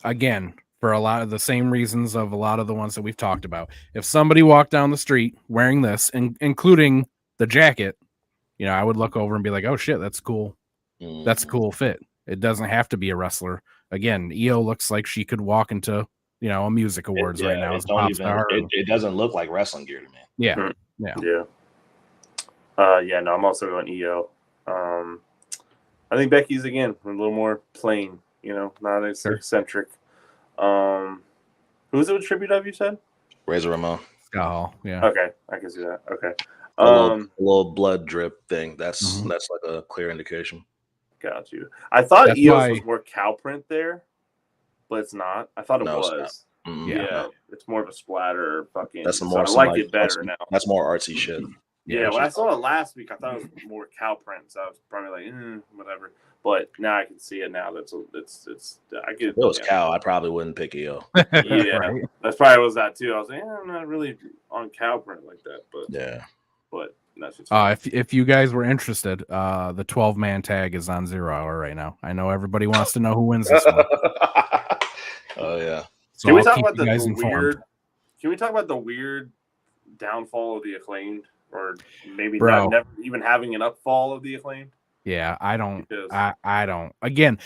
Again, for a lot of the same reasons of a lot of the ones that we've talked about. If somebody walked down the street wearing this, including the jacket, I would look over and be like, "Oh shit, that's cool. That's a cool fit." It doesn't have to be a wrestler. Again, Io looks like she could walk into a music awards right now as a pop star. It doesn't look like wrestling gear to me. Yeah. No, I'm also going Io. I think Becky's again a little more plain, not as eccentric. Who's it with tribute of, you said? Razor Ramon. Scott Hall, yeah. Okay, I can see that. Okay. A little blood drip thing. That's like a clear indication. Got you. I thought Eos was more cow print there, but it's not. I thought it was. Yeah, it's more of a splatter. Fucking. That's more. So I like it better now. That's more artsy shit. Yeah, when I saw it last week, I thought it was more cow print. So I was probably like, whatever. But now I can see it now. It's. I get. If it was cow, I probably wouldn't pick Io. Yeah, right. That's probably was that too. I was like, I'm not really on cow print like that, but yeah. But that's just if you guys were interested, the 12-man tag is on 0 Hour right now. I know everybody wants to know who wins this one. Oh yeah. So can we talk about the weird? Can we talk about the weird downfall of the Acclaimed, or maybe never even having an upfall of the Acclaimed? Yeah, I don't. I don't. Again,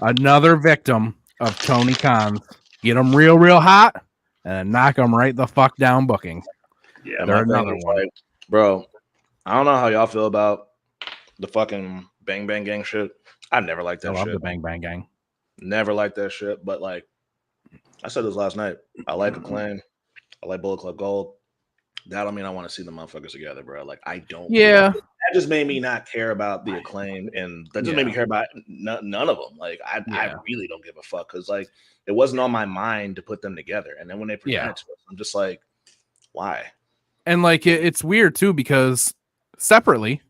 another victim of Tony Khan's get them real hot and knock them right the fuck down booking. Yeah, they're another one. Like, bro, I don't know how y'all feel about the fucking Bang Bang Gang shit. I never liked that shit. I love the Bang Bang Gang. Never liked that shit. But like I said this last night, I like Acclaim. I like Bullet Club Gold. That don't mean I want to see the motherfuckers together, bro. Like I don't. Yeah. That just made me not care about the Acclaim, and that just made me care about none of them. Like I really don't give a fuck because like it wasn't on my mind to put them together. And then when they presented to us, I'm just like, why? And like it's weird too because separately,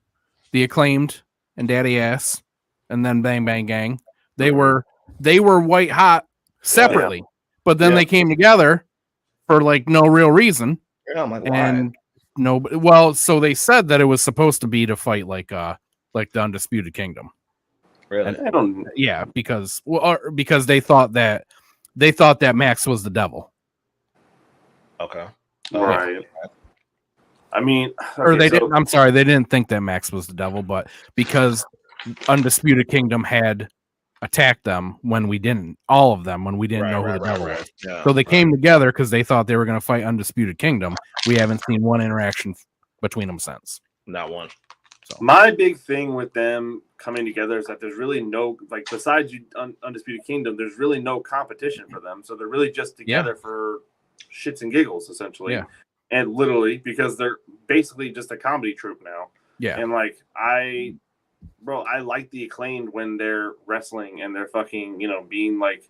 the Acclaimed and Daddy Ass, and then Bang Bang Gang, they were white hot separately, but then they came together for like no real reason. Yeah, I'm like, and well, so they said that it was supposed to be to fight like the Undisputed Kingdom. Really? And, because they thought that Max was the devil. Okay. Right. I mean, or they didn't. I'm sorry, they didn't think that Max was the devil, but because Undisputed Kingdom had attacked them when we didn't, all of them when we didn't know who the devil was. Yeah, so they came together because they thought they were going to fight Undisputed Kingdom. We haven't seen one interaction between them since. Not one. So. My big thing with them coming together is that there's really no, like, besides Undisputed Kingdom, there's really no competition for them. So they're really just together for shits and giggles, essentially. Yeah. And literally, because they're basically just a comedy troupe now. Yeah. And like, I like the Acclaimed when they're wrestling and they're fucking, being like,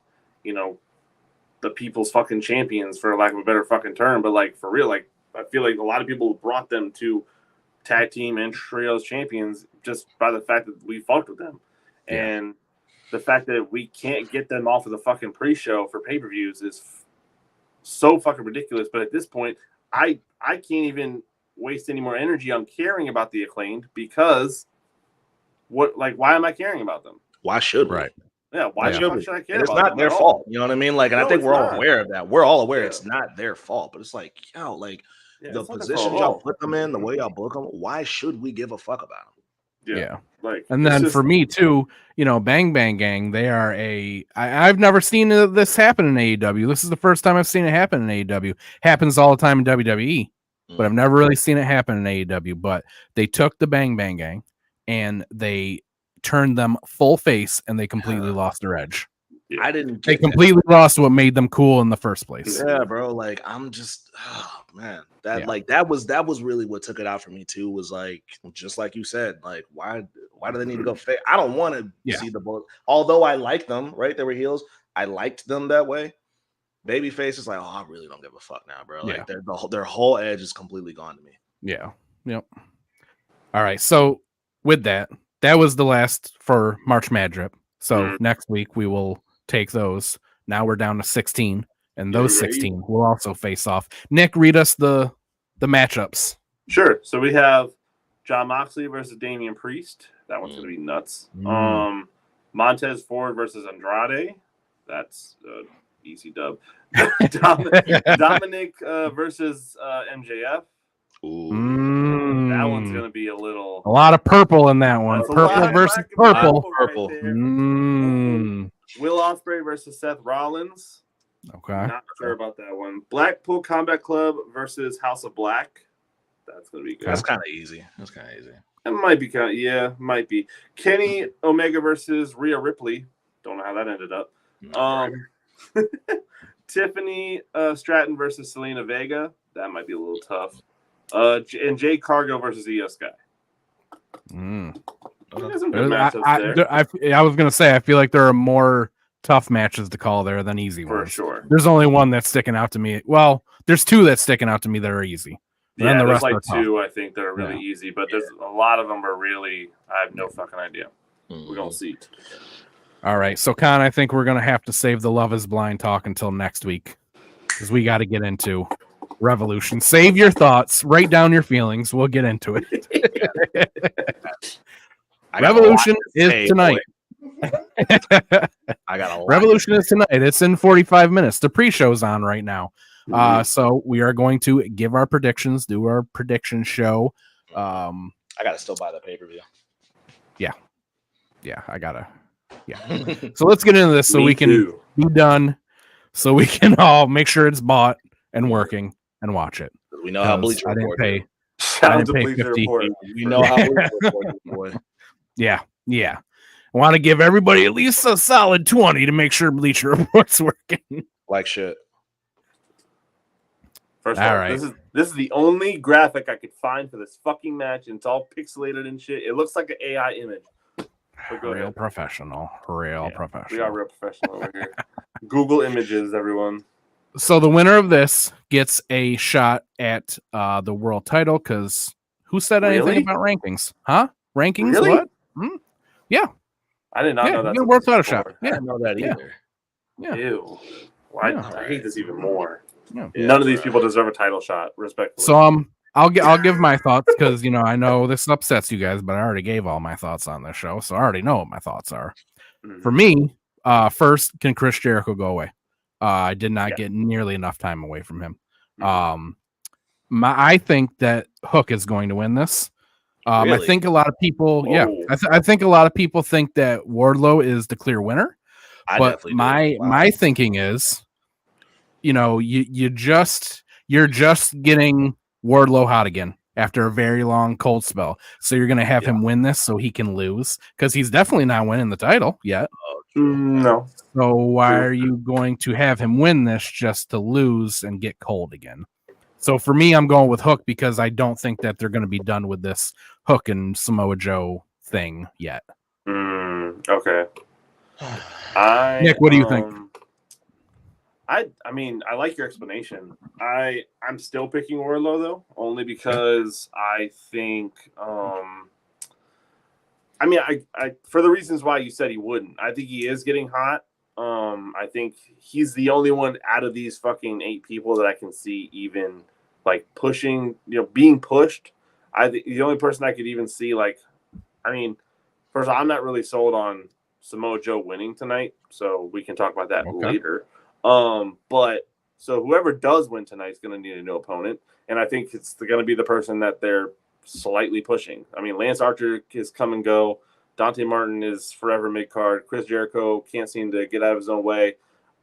the people's fucking champions, for lack of a better fucking term. But like for real, like I feel like a lot of people brought them to tag team and trios champions just by the fact that we fucked with them, and the fact that we can't get them off of the fucking pre-show for pay-per-views is so fucking ridiculous. But at this point, I can't even waste any more energy on caring about the Acclaimed, because why am I caring about them? Why should we? Right. Yeah, why should I care? It's about not them their fault. You know what I mean? Like, and I think we're all aware of that. We're all aware it's not their fault, but it's like, the positions y'all put them in, the way y'all book them, why should we give a fuck about them? Yeah. Like, and then for me too, Bang Bang Gang, they are I've never seen this happen in AEW. This is the first time I've seen it happen in AEW. Happens all the time in WWE, but I've never really seen it happen in AEW. But they took the Bang Bang Gang and they turned them full face, and they completely lost their edge. I didn't. They completely lost what made them cool in the first place. Yeah, bro. Like, I'm just, man, that was really what took it out for me too. Was like, just like you said, like, why do they need to go fake? I don't want to see the bullet. Although I like them, right? They were heels. I liked them that way. Babyface is like, I really don't give a fuck now, bro. Like, their whole edge is completely gone to me. Yeah. Yep. All right. So with that was the last for March MadDrip. So next week we will take those. Now we're down to 16, and those 16 will also face off. Nick, read us the matchups. Sure. So we have Jon Moxley versus Damian Priest. That one's gonna be nuts. Montez Ford versus Andrade. That's easy dub. Dominic versus MJF. Ooh. That one's gonna be a lot of purple in that one. Purple versus purple. Purple. Will Ospreay versus Seth Rollins. Okay. Not sure about that one. Blackpool Combat Club versus House of Black. That's gonna be good. That's kind of easy. It might be might be. Kenny Omega versus Rhea Ripley. Don't know how that ended up. Tiffany Stratton versus Selena Vega. That might be a little tough. And Jade Cargo versus Io Sky. I was gonna say, I feel like there are more tough matches to call there than easy ones. For sure. There's only one that's sticking out to me. Well, there's two that's sticking out to me that are easy. Yeah, the rest like two, I think, that are really easy, but there's a lot of them are really, I have no fucking idea. We're gonna see. All right, so Con, I think we're gonna have to save the Love Is Blind talk until next week, because we got to get into Revolution. Save your thoughts, write down your feelings. We'll get into it. Revolution is tonight. Revolution is tonight. It's in 45 minutes. The pre-show's on right now. So we are going to give our predictions, do our prediction show. I gotta still buy the pay-per-view. Yeah, I gotta. Yeah. So let's get into this so we can be done. So we can all make sure it's bought and working and watch it. We know how Bleacher Report. I didn't pay 50. We know how Bleacher Report is, boy. Yeah. I want to give everybody at least a solid 20 to make sure Bleacher Report's working. Like shit. First of all, this is the only graphic I could find for this fucking match, and it's all pixelated and shit. It looks like an AI image. Real professional. We are real professional over here. Google Images, everyone. So the winner of this gets a shot at the world title, because who said anything about rankings? Huh? Rankings? Really? What? Yeah. I did not know that. You get a world title shot. I didn't know that either. Yeah. Ew. Well, I hate this even more. Yeah. None of these people deserve a title shot, respectfully. So I'll give my thoughts, because I know this upsets you guys, but I already gave all my thoughts on this show, so I already know what my thoughts are. For me, first, can Chris Jericho go away? I did not get nearly enough time away from him. I think that Hook is going to win this. Really? I think a lot of people, I think a lot of people think that Wardlow is the clear winner. But my thinking is, you're just getting Wardlow hot again after a very long cold spell. So you're going to have him win this so he can lose, because he's definitely not winning the title yet. No. So why are you going to have him win this just to lose and get cold again? So for me, I'm going with Hook, because I don't think that they're going to be done with this Hook and Samoa Joe thing yet. Okay. Nick, what do you think? I mean, I like your explanation. I'm still picking Wardlow though, only because I think I mean, I for the reasons why you said he wouldn't. I think he is getting hot. I think he's the only one out of these fucking 8 people that I can see even like pushing, being pushed. I think the only person I could even see I mean, first of all, I'm not really sold on Samoa Joe winning tonight, so we can talk about that later. But so whoever does win tonight is going to need a new opponent, and I think it's going to be the person that they're slightly pushing. I mean, Lance Archer is come and go. Dante Martin is forever mid card. Chris Jericho can't seem to get out of his own way.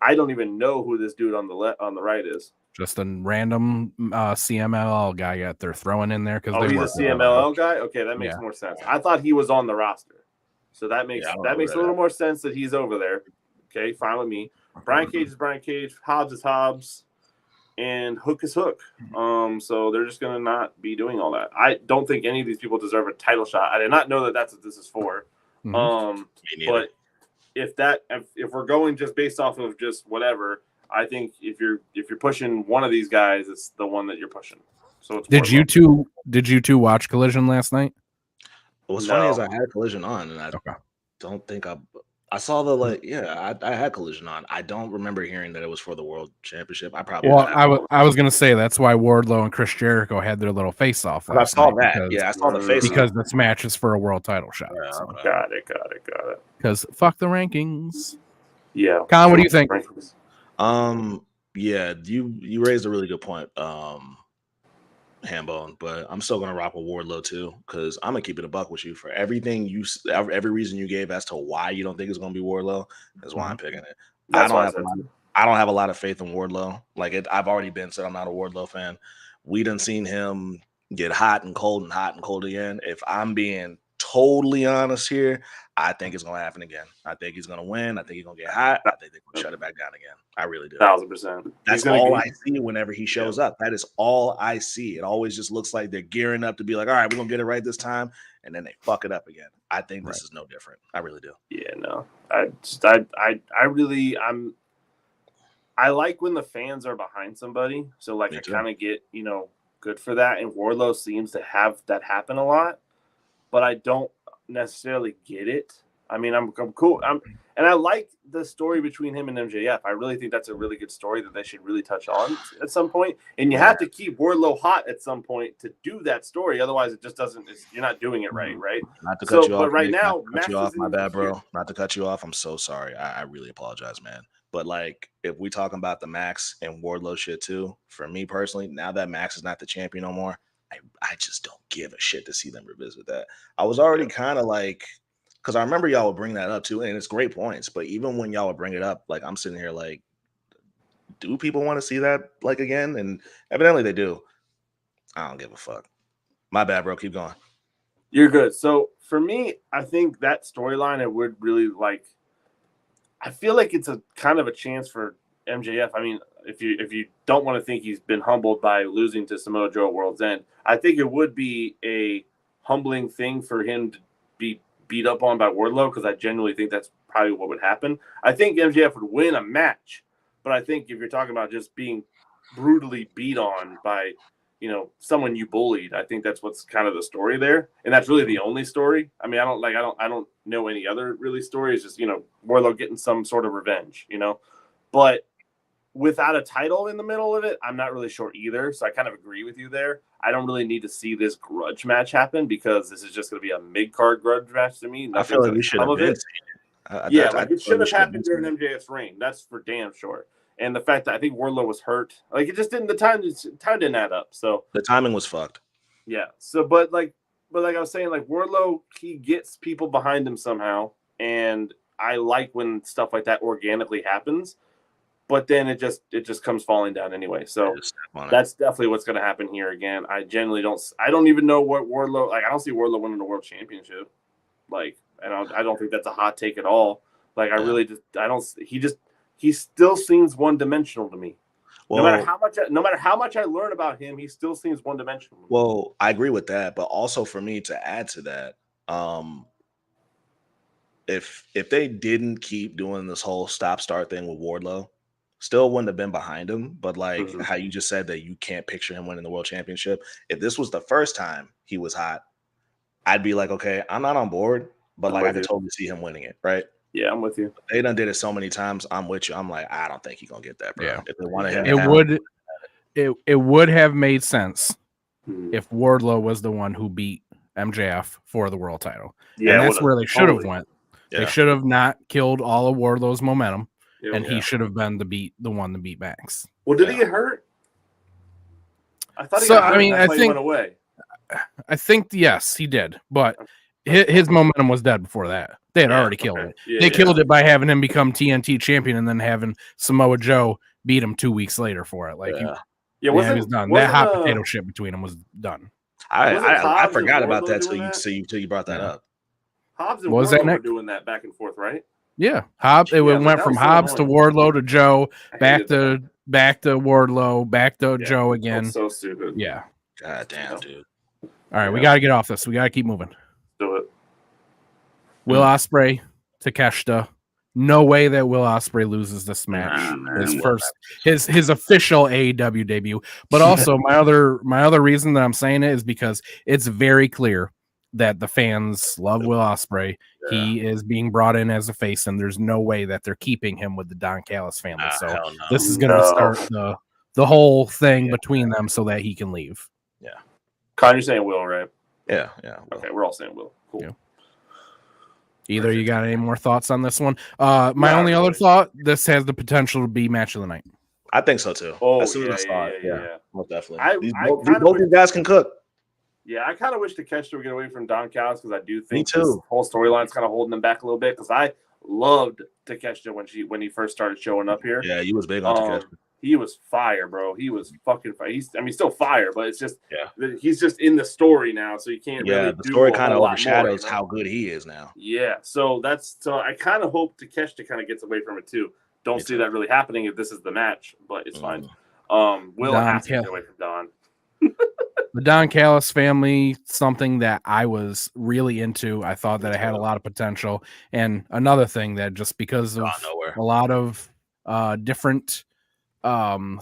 I don't even know who this dude on the right is. Just a random CMLL guy that they're throwing in there because he's a CMLL guy. Okay, that makes more sense. I thought he was on the roster, so that makes a little more sense that he's over there. Okay, fine with me. Brian Cage is Brian Cage. Hobbs is Hobbs. And Hook is Hook. So they're just gonna not be doing all that. I don't think any of these people deserve a title shot. I did not know that that's what this is for. But if we're going just based off of just whatever, I think if you're pushing one of these guys, it's the one that you're pushing. So it's did you two watch Collision last night? What's funny is I had Collision on, and I don't think I saw I had Collision on. I don't remember hearing that it was for the World Championship. I was gonna say that's why Wardlow and Chris Jericho had their little face off. I saw that. I saw the face because this match is for a world title shot. Yeah, so. Got it. Because fuck the rankings. Yeah, Colin, what do you think? You raised a really good point, Hambone, but I'm still gonna rock with Wardlow too, because I'm gonna keep it a buck with you for everything every reason you gave as to why you don't think it's gonna be Wardlow is why I'm picking it. I don't have a lot of faith in Wardlow. I've already been said I'm not a Wardlow fan. We done seen him get hot and cold again. If I'm being totally honest here, I think it's gonna happen again. I think he's gonna win. I think he's gonna get hot. I think they're gonna shut it back down again. I really do. 1,000%. That's all I see whenever he shows up. That is all I see. It always just looks like they're gearing up to be like, all right, we're gonna get it right this time, and then they fuck it up again. I think this is no different. I really do. Yeah, no. I like when the fans are behind somebody. So I kind of get, good for that. And Wardlow seems to have that happen a lot, but I don't necessarily get it. I mean, I'm cool. And I like the story between him and MJF. I really think that's a really good story that they should really touch on at some point. And you have to keep Wardlow hot at some point to do that story. Otherwise, it just doesn't. You're not doing it right. Not to cut you off. But right now, Max you off. My bad, bro. Not to cut you off. I'm so sorry. I really apologize, man. But if we talking about the Max and Wardlow shit too, for me personally, now that Max is not the champion no more, I just don't give a shit to see them revisit that. I was already kind of because I remember y'all would bring that up too, and it's great points. But even when y'all would bring it up, I'm sitting here do people want to see that again? And evidently they do. I don't give a fuck. My bad, bro. Keep going. You're good. So for me, I think that storyline it would really I feel like it's a kind of a chance for MJF. I mean, if you don't want to think he's been humbled by losing to Samoa Joe at World's End, I think it would be a humbling thing for him to be beat up on by Wardlow, because I genuinely think that's probably what would happen. I think MJF would win a match, but I think if you're talking about just being brutally beat on by someone you bullied, I think that's what's kind of the story there, and that's really the only story. I mean, I don't know any other really story. It's just Wardlow getting some sort of revenge, but without a title in the middle of it, I'm not really sure either. So I kind of agree with you there. I don't really need to see this grudge match happen, because this is just going to be a mid-card grudge match to me. I feel like we should have been. It should have happened during MJF's reign. That's for damn sure. And the fact that I think Wardlow was hurt, it just didn't. The time didn't add up. So the timing was fucked. Yeah. So, but like I was saying, Wardlow, he gets people behind him somehow, and I like when stuff like that organically happens. But then it just comes falling down anyway. So that's definitely what's going to happen here again. I generally don't. I don't even know what Wardlow. I don't see Wardlow winning the world championship. I don't think that's a hot take at all. I really just. I don't. He still seems one dimensional to me. Well, no matter how much I learn about him, he still seems one dimensional. Well, I agree with that, but also for me to add to that, if they didn't keep doing this whole stop-start thing with Wardlow, still wouldn't have been behind him. But like Mhm. how you just said that you can't picture him winning the world championship. If this was the first time he was hot, I'd be like, okay, I'm not on board, but like I could totally see him winning it, right? Yeah, I'm with you. They done did it so many times. I'm with you. I'm like, I don't think he's gonna get that, bro. Yeah. If they wanted him, it would have made sense Mhm. if Wardlow was the one who beat MJF for the world title. Yeah, and that's where they should have went. Yeah. They should have not killed all of Wardlow's momentum, Yeah, and he should have been the one to beat Max. Well, did he get hurt? I thought he So, got hurt. I mean, That's I why he think- went away. I think yes, he did, but his momentum was dead before that. They had already killed it. Yeah, They killed it by having him become TNT champion and then having Samoa Joe beat him 2 weeks later for it. Like, he was done. That hot potato shit between them was done. I forgot about that Wardlow till you brought that up. Hobbs and What was that, Wardlow were Nick? doing that back and forth, right? Yeah, Hobbs. It Yeah, went that from was so Hobbs to annoying. Wardlow to Joe, I back hated that. to Wardlow, back to Yeah, Joe that again. was so stupid. Yeah. God damn, dude. All right, we Yeah. got to get off this. We got to keep moving. Do it. Will Ospreay, Takeshita. No way that Will Ospreay loses this match. Nah, His man. first, his official AEW debut. But also my other reason that I'm saying it is because it's very clear that the fans love Will Ospreay. He is being brought in as a face, and there's no way that they're keeping him with the Don Callis family. So Hell no. this is going to start the whole thing between them so that he can leave. Con, you're saying Will, right? Yeah. Okay, we're all saying Will. Cool. Yeah. Either you got any more thoughts on this one? My Not only other really. thought, this has the potential to be match of the night. I think so too. Oh, As soon as I saw yeah, it, yeah. most definitely. I These kinda both wish- these guys can cook. Yeah, I kind of wish Takeshita would get away from Don Callis because I do Me think too. this whole storyline's kind of holding them back a little bit because I loved Takeshita when he first started showing up here. Yeah, you was big on Takeshita. He was fire, bro. He was fucking fire. He's still fire, but it's just Yeah. he's just in the story now, so you can't Yeah, really the do story a kind of whole lot overshadows more, you know? how good he is now. Yeah, so I kind of hope Takeshita kind of gets away from it too. Don't Me see too. that really happening if this is the match, but it's fine. Will Don has to Cal- get away from Don. The Don Callis family, something that I was really into. I thought that it had a lot of potential. And another thing that just because of Gone nowhere. a lot of different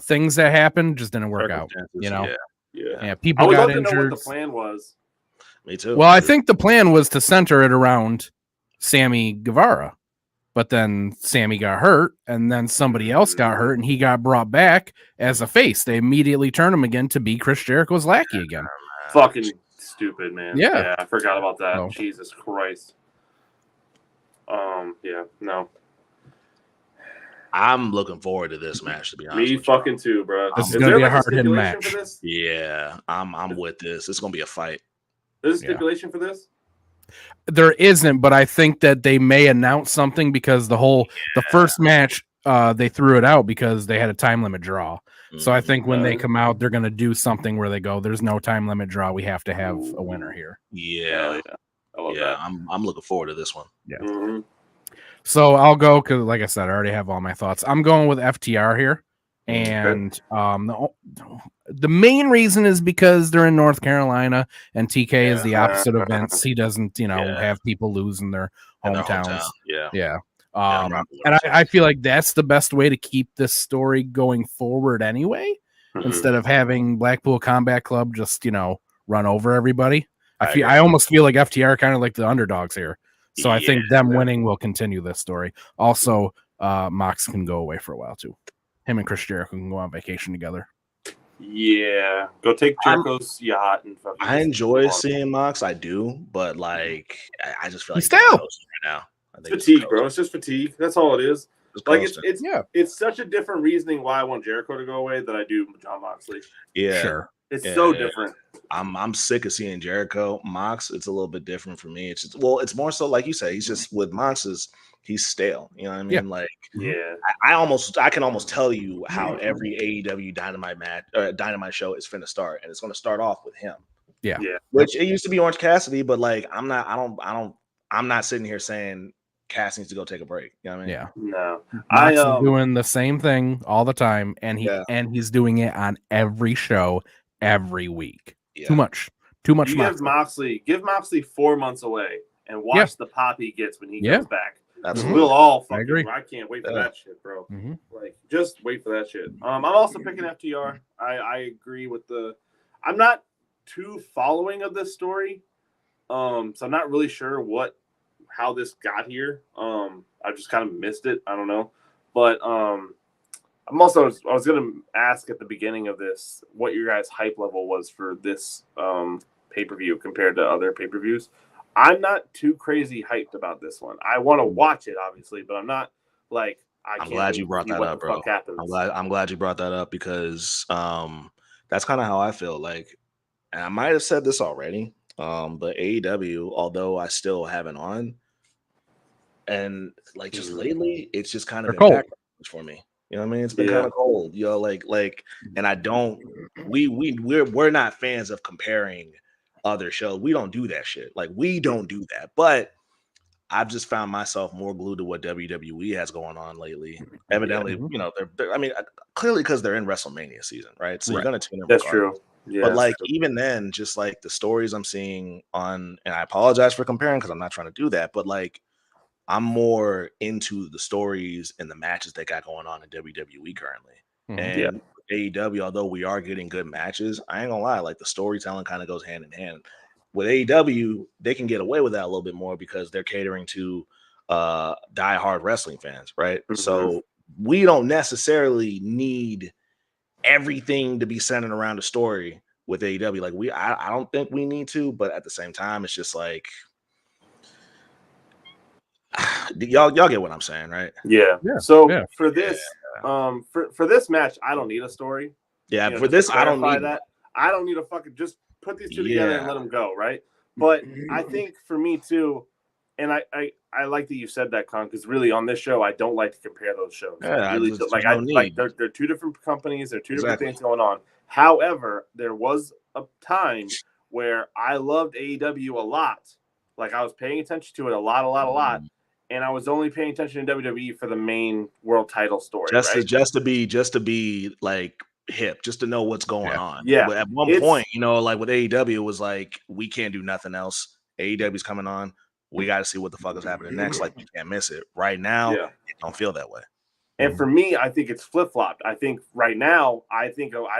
things that happened just didn't work out. Circumstances, You know? Yeah, Yeah, I people would got love to know injured. what the plan was. Me too. Well, I think the plan was to center it around Sammy Guevara, but then Sammy got hurt, and then somebody else got hurt, and he got brought back as a face. They immediately turned him again to be Chris Jericho's lackey again. Fucking stupid, man. Yeah. I forgot about that. Oh. Jesus Christ. Yeah, no. I'm looking forward to this match, to be honest. Me with you. fucking too, bro. This is Is gonna there be a like hard-hitting stipulation match. for this? Yeah, I'm with this. It's gonna be a fight. There's a Yeah. stipulation for this? There isn't, but I think that they may announce something because the first match they threw it out because they had a time limit draw. So I think when they come out, they're going to do something where they go, "There's no time limit draw. We have to have a winner here." Yeah, I love yeah. that. I'm looking forward to this one. Mhm. So I'll go because, like I said, I already have all my thoughts. I'm going with FTR here, and the main reason is because they're in North Carolina, and TK is the opposite of Vince. He doesn't, have people lose in their In their hometowns. hometown. Yeah. Yeah. I'm rocking with And him. I feel like that's the best way to keep this story going forward anyway, Mhm. instead of having Blackpool Combat Club just, run over everybody. I I almost feel like FTR kind of like the underdogs here. So I think them Yeah. winning will continue this story. Also, Mox can go away for a while too. Him and Chris Jericho can go on vacation together. Yeah. Go take Jericho's yacht and fucking. I enjoy seeing Mox. I do, but like I just feel like He's stale. coasting right now. I It's think he's fatigue, coasting. bro. It's just fatigue. That's all it is. Just Like coasting. it's Yeah. it's such a different reasoning why I want Jericho to go away than I do John Moxley. yeah. Sure. It's Yeah, so yeah. different. I'm sick of seeing Jericho. Mox, it's a little bit different for me. It's just, it's more so like you say. He's just with Mox's. He's stale. You know what I mean? Yeah. Like Yeah. I can almost tell you how every AEW Dynamite match or Dynamite show is finna start, and it's gonna start off with him. Yeah. Yeah. Which it used to be Orange Cassidy, but like I'm not sitting here saying Cass needs to go take a break. You know what I mean? Yeah. No. Mox is I doing the same thing all the time, and he's doing it on every show every week. Yeah. Too much give Moxley. Moxley 4 months away and watch the pop he gets when he comes back. Absolutely. We'll all fucking. agree. I can't wait for Yeah. that shit, bro. Mhm. Like, just wait for that shit. I'm also picking FTR. I agree with the. I'm not too following of this story, so I'm not really sure how this got here. I just kind of missed it. I don't know, but I was gonna ask at the beginning of this what your guys' hype level was for this pay-per-view compared to other pay-per-views. I'm not too crazy hyped about this one. I want to watch it, obviously, but I'm not like I'm glad you brought that up, bro. I'm glad you brought that up because that's kind of how I feel. Like, and I might have said this already, but AEW, although I still have it on, and like just lately, it's just kind of They're been cold. backwards for me. You know what I mean? It's been kind of cold, like, and I don't. We're not fans of comparing other shows. We don't do that shit. Like, we don't do that. But I've just found myself more glued to what WWE has going on lately. Evidently, you know, I mean, clearly because they're in WrestleMania season, right? So you're gonna tune in. That's regardless. true. Yeah. But like even then, just like the stories I'm seeing on, and I apologize for comparing because I'm not trying to do that, but like I'm more into the stories and the matches they got going on in WWE currently. And AEW, although we are getting good matches, I ain't gonna lie, like the storytelling kind of goes hand in hand. With AEW, they can get away with that a little bit more because they're catering to diehard wrestling fans, right? So we don't necessarily need everything to be centered around a story with AEW. Like I don't think we need to, but at the same time, it's just like y'all get what I'm saying, right? Yeah. So for this, for this match, I don't need a story. Yeah, for this, I don't need that. I don't need a fucking just put these two together and let them go, right? But I think for me too, and I like that you said that, Con, because really on this show I don't like to compare those shows. Yeah, I really like they're two different companies, they're two different things going on. However, there was a time where I loved AEW a lot. Like I was paying attention to it a lot. And I was only paying attention to WWE for the main world title story, just to be like hip, just to know what's going on. Yeah. But at one point, you know, like with AEW, it was like we can't do nothing else. AEW's coming on. We got to see what the fuck is happening next. Like you can't miss it. Right now, it don't feel that way. And for me, I think it's flip flopped. I think right now, I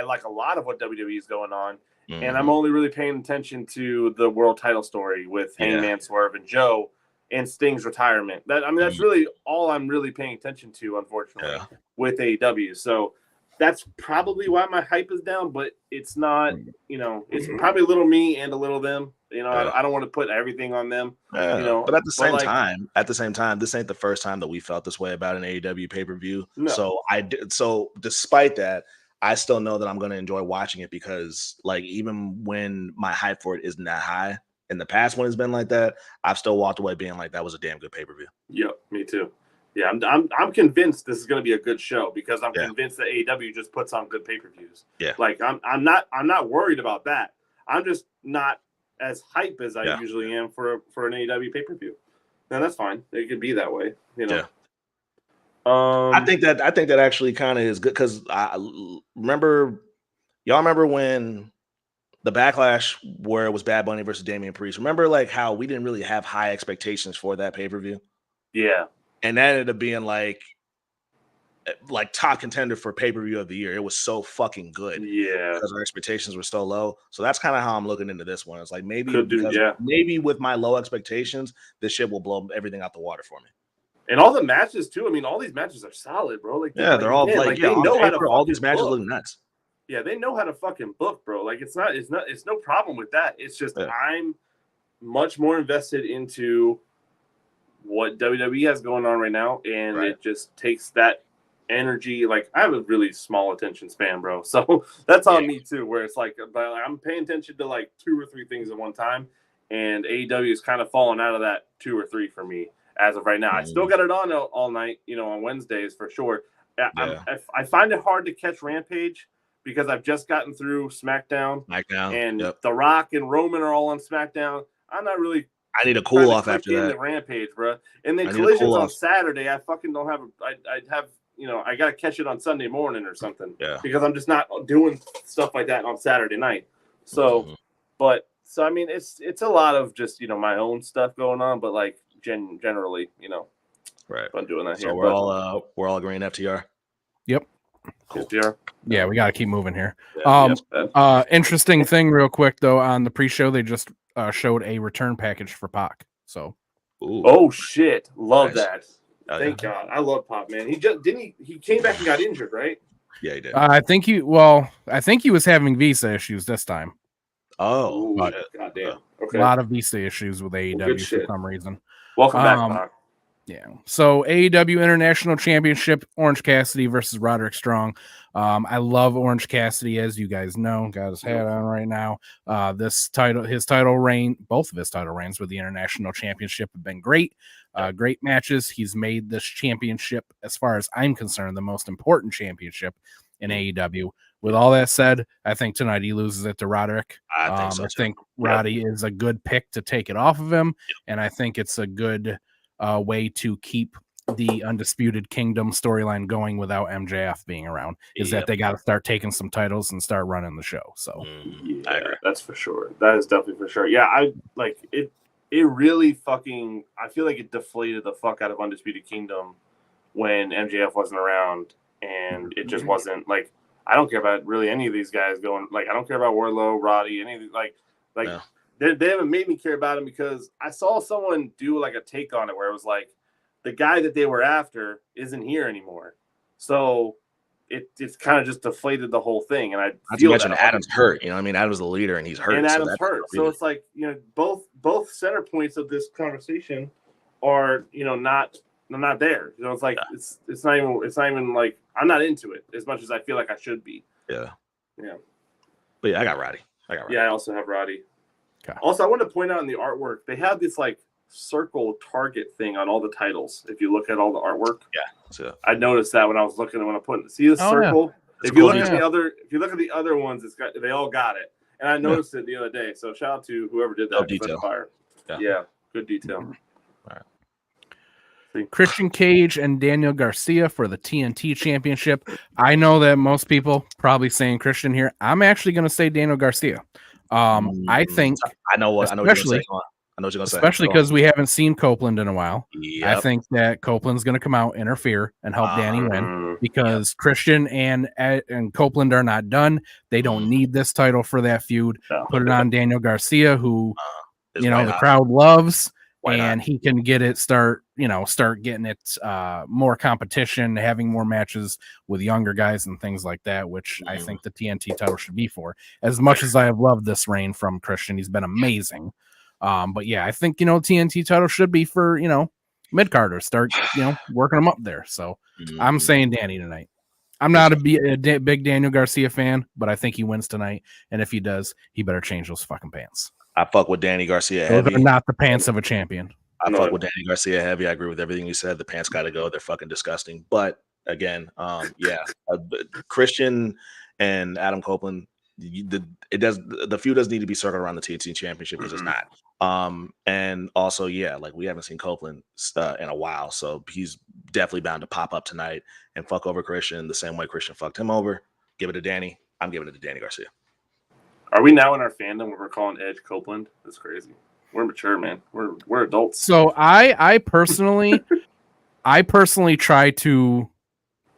like a lot of what WWE is going on, and I'm only really paying attention to the world title story with Hangman, Swerve, and Joe. And Sting's retirement. That's really all I'm really paying attention to, unfortunately, with AEW. So that's probably why my hype is down, but it's not, you know, it's probably a little me and a little them. You know, I don't want to put everything on them. You know, but at the same time, this ain't the first time that we felt this way about an AEW pay-per-view. No. So despite that, I still know that I'm going to enjoy watching it because, like, even when my hype for it isn't that high, in the past when it's been like that, I've still walked away being like, that was a damn good pay-per-view. Yep, me too. Yeah, I'm convinced this is going to be a good show because I'm convinced that AEW just puts on good pay-per-views. Yeah, like I'm not worried about that. I'm just not as hype as I usually am for an AEW pay-per-view. And that's fine. It could be that way, you know. I think that actually kind of is good because y'all remember when the Backlash where it was Bad Bunny versus Damian Priest. Remember, like, how we didn't really have high expectations for that pay-per-view? Yeah. And that ended up being like top contender for pay-per-view of the year. It was so fucking good. Yeah. Because our expectations were so low. So that's kind of how I'm looking into this one. It's like maybe with my low expectations, this shit will blow everything out the water for me. And all the matches too. I mean, all these matches are solid, bro. Like they're all they know how to all these matches look nuts. Yeah, they know how to fucking book, bro. Like it's no problem with that. It's just I'm much more invested into what WWE has going on right now, and it just takes that energy. Like I have a really small attention span, bro. So that's on me too, where it's like I'm paying attention to like 2 or 3 things at one time, and AEW is kind of falling out of that 2 or 3 for me as of right now. I still got it on all night, you know, on Wednesdays for sure. I find it hard to catch Rampage, because I've just gotten through SmackDown and The Rock and Roman are all on SmackDown. I'm not really. I need a cool off after that. The Rampage, bro. And then Collision's on Saturday. I fucking don't have. I have. You know, I got to catch it on Sunday morning or something. Yeah. Because I'm just not doing stuff like that on Saturday night. So, I mean, it's a lot of just, you know, my own stuff going on, but like generally, you know. Right. I'm doing that So here. we're all agreeing FTR. Yep. Cool. FTR. Yeah, we got to keep moving here. Yeah, Interesting thing, real quick though, on the pre-show they just showed a return package for Pac. So, oh shit, love Nice. that. Thank God, I love Pac, man. He just didn't. He came back and got injured, right? Yeah, he did. I think he was having visa issues this time. Ooh, but goddamn. A Okay. lot of visa issues with AEW for shit. some reason. Welcome back, Pac. Yeah. So AEW International Championship, Orange Cassidy versus Roderick Strong. I love Orange Cassidy, as you guys know. Got his hat on right now. Both of his title reigns with the International Championship have been great. Great matches. He's made this championship, as far as I'm concerned, the most important championship in AEW. With all that said, I think tonight he loses it to Roderick. I think so too. I think Roddy is a good pick to take it off of him, and I think it's a good way to keep the Undisputed Kingdom storyline going without MJF being around. Is that they got to start taking some titles and start running the show. So I agree. That's for sure. That is definitely for sure. Yeah, I like it. It really fucking. I feel like it deflated the fuck out of Undisputed Kingdom when MJF wasn't around, and it just wasn't like. I don't care about really any of these guys going. Like, I don't care about Wardlow, Roddy, any of these. Like. No. They haven't made me care about him because I saw someone do like a take on it where it was like the guy that they were after isn't here anymore, so it's kind of just deflated the whole thing. And I feel that Adam's hurt. You know what I mean? Adam's the leader and he's hurt. And Adam's hurt, so it's like both center points of this conversation are not there. It's like it's not even like I'm not into it as much as I feel like I should be. Yeah. But yeah, I got Roddy. Yeah, I also have Roddy. Okay. Also, I want to point out in the artwork, they have this like circle target thing on all the titles. If you look at all the artwork, I noticed that when I was looking when I put see the circle. Yeah. If you look at the other ones, they all got it, and I noticed it the other day. So shout out to whoever did that. Detail. Fire. Yeah, good detail. All right. Christian Cage and Daniel Garcia for the TNT Championship. I know that most people probably saying Christian here. I'm actually going to say Daniel Garcia. I think I know what you're going to say. Especially because we haven't seen Copeland in a while. Yep. I think that Copeland's going to come out, interfere, and help Danny win because Christian and Copeland are not done. They don't need this title for that feud. Put it on Daniel Garcia, who the crowd loves. He can get it start getting it more competition, having more matches with younger guys and things like that, which I think the TNT title should be for. As much as I have loved this reign from Christian, he's been amazing. But yeah, I think TNT title should be for mid-carders. Start working them up there. So I'm saying Danny tonight. I'm not a big Daniel Garcia fan, but I think he wins tonight. And if he does, he better change those fucking pants. I fuck with Danny Garcia heavy. Those are not the pants of a champion. I fuck with Danny Garcia heavy. I agree with everything you said. The pants got to go. They're fucking disgusting. But again, Christian and Adam Copeland, the feud doesn't need to be circled around the TNT Championship because it's not. And also, we haven't seen Copeland in a while, so he's definitely bound to pop up tonight and fuck over Christian the same way Christian fucked him over. Give it to Danny. I'm giving it to Danny Garcia. Are we now in our fandom where we're calling Edge Copeland? That's crazy. We're mature, man. We're adults. So I personally try to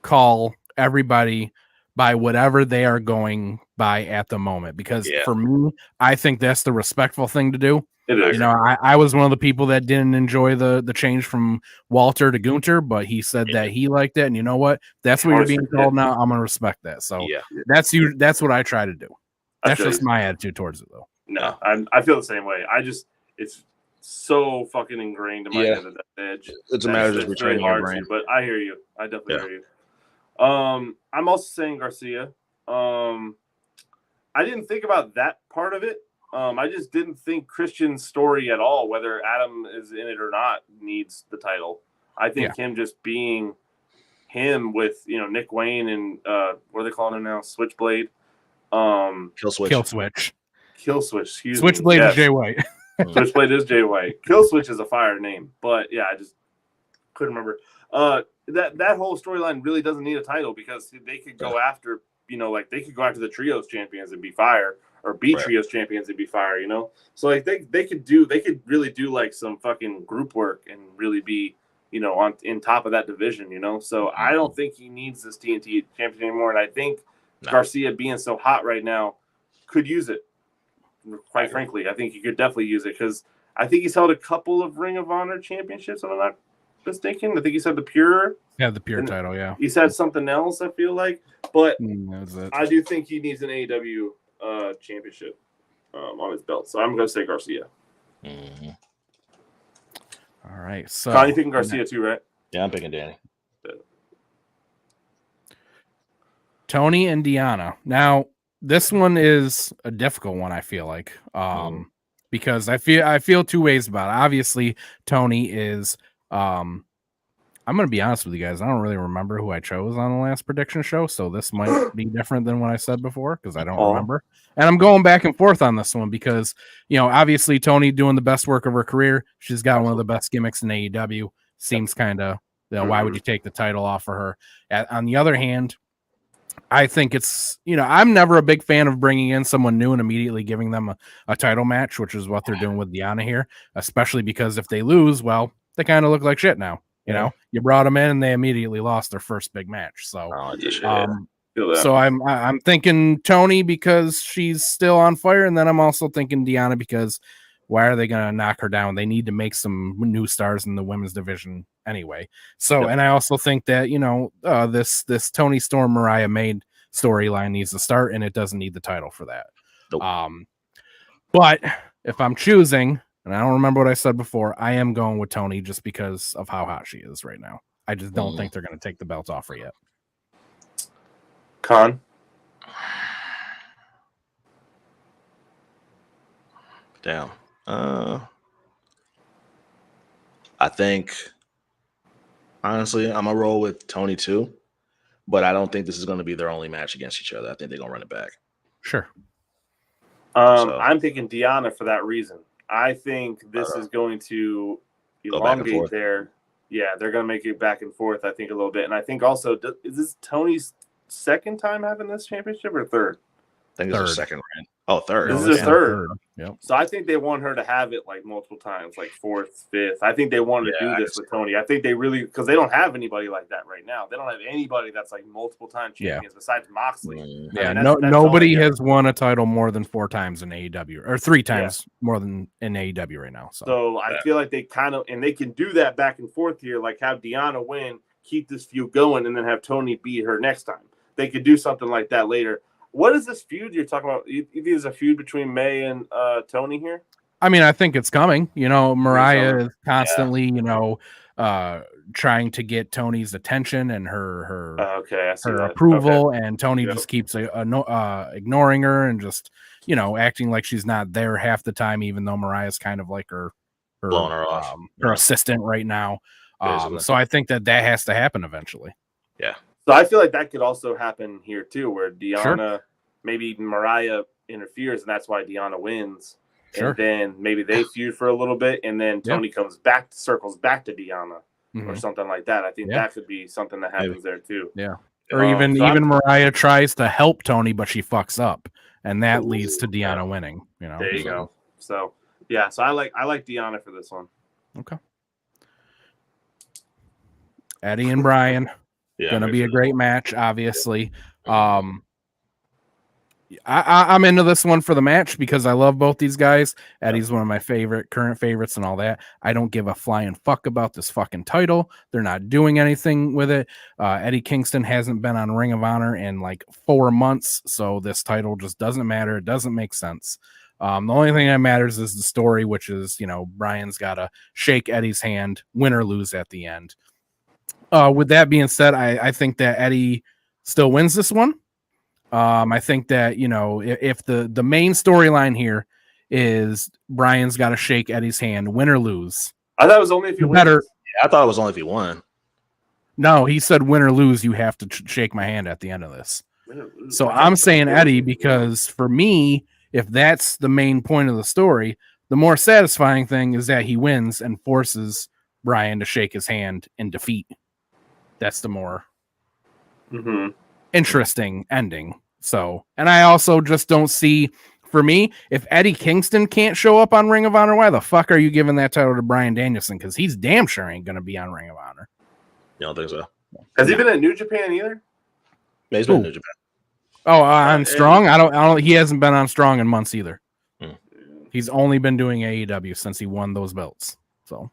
call everybody by whatever they are going by at the moment, because for me, I think that's the respectful thing to do. It is. I was one of the people that didn't enjoy the change from Walter to Gunter, but he said that he liked it, and you know what? That's what you're being called now. I'm gonna respect that. So that's what I try to do. That's just my attitude towards it, though. No, I feel the same way. It's so fucking ingrained in my head that Edge. It's a matter of just retraining your brain. But I hear you. I definitely hear you. I'm also saying Garcia. I didn't think about that part of it. I just didn't think Christian's story at all, whether Adam is in it or not, needs the title. I think him just being him with Nick Wayne and what are they calling him now? Switchblade. Kill Switch. Excuse Switchblade me. is Jay White. Switchblade is Jay White. Kill Switch is a fire name, but I just couldn't remember. That whole storyline really doesn't need a title because they could go after they could go after the trios champions and be fire, or trios champions and be fire. So they could really do like some fucking group work and really be in top of that division, So I don't think he needs this TNT championship anymore. And I think Garcia being so hot right now could use it. Quite frankly, I think he could definitely use it because I think he's held a couple of Ring of Honor championships, if I'm not mistaken. I think he's had the Pure. Yeah, the Pure title, yeah. He's had something else, I feel like. But that's it. I do think he needs an AEW championship on his belt. So I'm going to say Garcia. Mm-hmm. All right. So Con, you picking Garcia too, right? Yeah, I'm picking Danny. Tony and Deanna. Now, this one is a difficult one, I feel like. Because I feel two ways about it. Obviously, Tony is I'm going to be honest with you guys. I don't really remember who I chose on the last prediction show, so this might be different than what I said before because I don't remember. And I'm going back and forth on this one because, obviously Tony doing the best work of her career. She's got one of the best gimmicks in AEW. Seems kind of, why would you take the title off of her? On the other hand, I think it's, I'm never a big fan of bringing in someone new and immediately giving them a title match, which is what they're doing with Deanna here, especially because if they lose, well, they kind of look like shit now. You brought them in and they immediately lost their first big match. So, so I'm thinking Tony because she's still on fire. And then I'm also thinking Deanna because why are they going to knock her down? They need to make some new stars in the women's division anyway. So, and I also think that, this Tony Storm Mariah May storyline needs to start and it doesn't need the title for that. But if I'm choosing, and I don't remember what I said before, I am going with Tony just because of how hot she is right now. I just don't think they're going to take the belt off her yet. Con? Damn. I think, honestly, I'm going to roll with Tony too, but I don't think this is going to be their only match against each other. I think they're going to run it back. Sure. I'm thinking Deanna for that reason. I think this is going to elongate their. Yeah, they're going to make it back and forth, I think, a little bit. And I think also, is this Tony's second time having this championship or third? I think it's her second round. Oh, third. This is a third. Yep. So I think they want her to have it like multiple times, like fourth, fifth. I think they wanted to do this with Tony. I think they really, because they don't have anybody like that right now. They don't have anybody that's like multiple time champions besides Moxley. Yeah, that's nobody has won a title more than 4 times in AEW or 3 times more than in AEW right now. So I feel like they kind of, and they can do that back and forth here, like have Deanna win, keep this feud going, and then have Tony beat her next time. They could do something like that later. What is this feud you're talking about? You think there's a feud between May and Tony here? I mean, I think it's coming. Mariah is constantly, trying to get Tony's attention and her approval, and Tony just keeps ignoring her and just, acting like she's not there half the time, even though Mariah's kind of like her blowing her off, her assistant right now. So I think that has to happen eventually. Yeah. So I feel like that could also happen here too, where Deanna, maybe Mariah interferes, and that's why Deanna wins. Sure. And then maybe they feud for a little bit, and then Tony circles back to Deanna or something like that. I think that could be something that happens there too. Yeah. Or even Mariah tries to help Tony, but she fucks up, and that leads to Deanna winning. There you go. So yeah, so I like Deanna for this one. Okay. Eddie and Brian. Gonna be a great match, obviously. I'm into this one for the match because I love both these guys. Eddie's one of my current favorites and all that. I don't give a flying fuck about this fucking title. They're not doing anything with it. Eddie Kingston hasn't been on Ring of Honor in like 4 months, so this title just doesn't matter. It doesn't make sense. The only thing that matters is the story, which is, Brian's got to shake Eddie's hand, win or lose at the end. With that being said, I think that Eddie still wins this one. I think that, if the main storyline here is Brian's got to shake Eddie's hand, win or lose. I thought it was only if you win. Yeah, I thought it was only if he won. No, he said win or lose, you have to shake my hand at the end of this. So I'm saying Eddie because for me, if that's the main point of the story, the more satisfying thing is that he wins and forces Brian to shake his hand in defeat. That's the more interesting ending. So, and I also just don't see for me, if Eddie Kingston can't show up on Ring of Honor, why the fuck are you giving that title to Bryan Danielson? Because he's damn sure ain't going to be on Ring of Honor. You don't think so? Has he been in New Japan either? Yeah, he's been in New Japan. Oh, on Strong? I don't. He hasn't been on Strong in months either. He's only been doing AEW since he won those belts. So,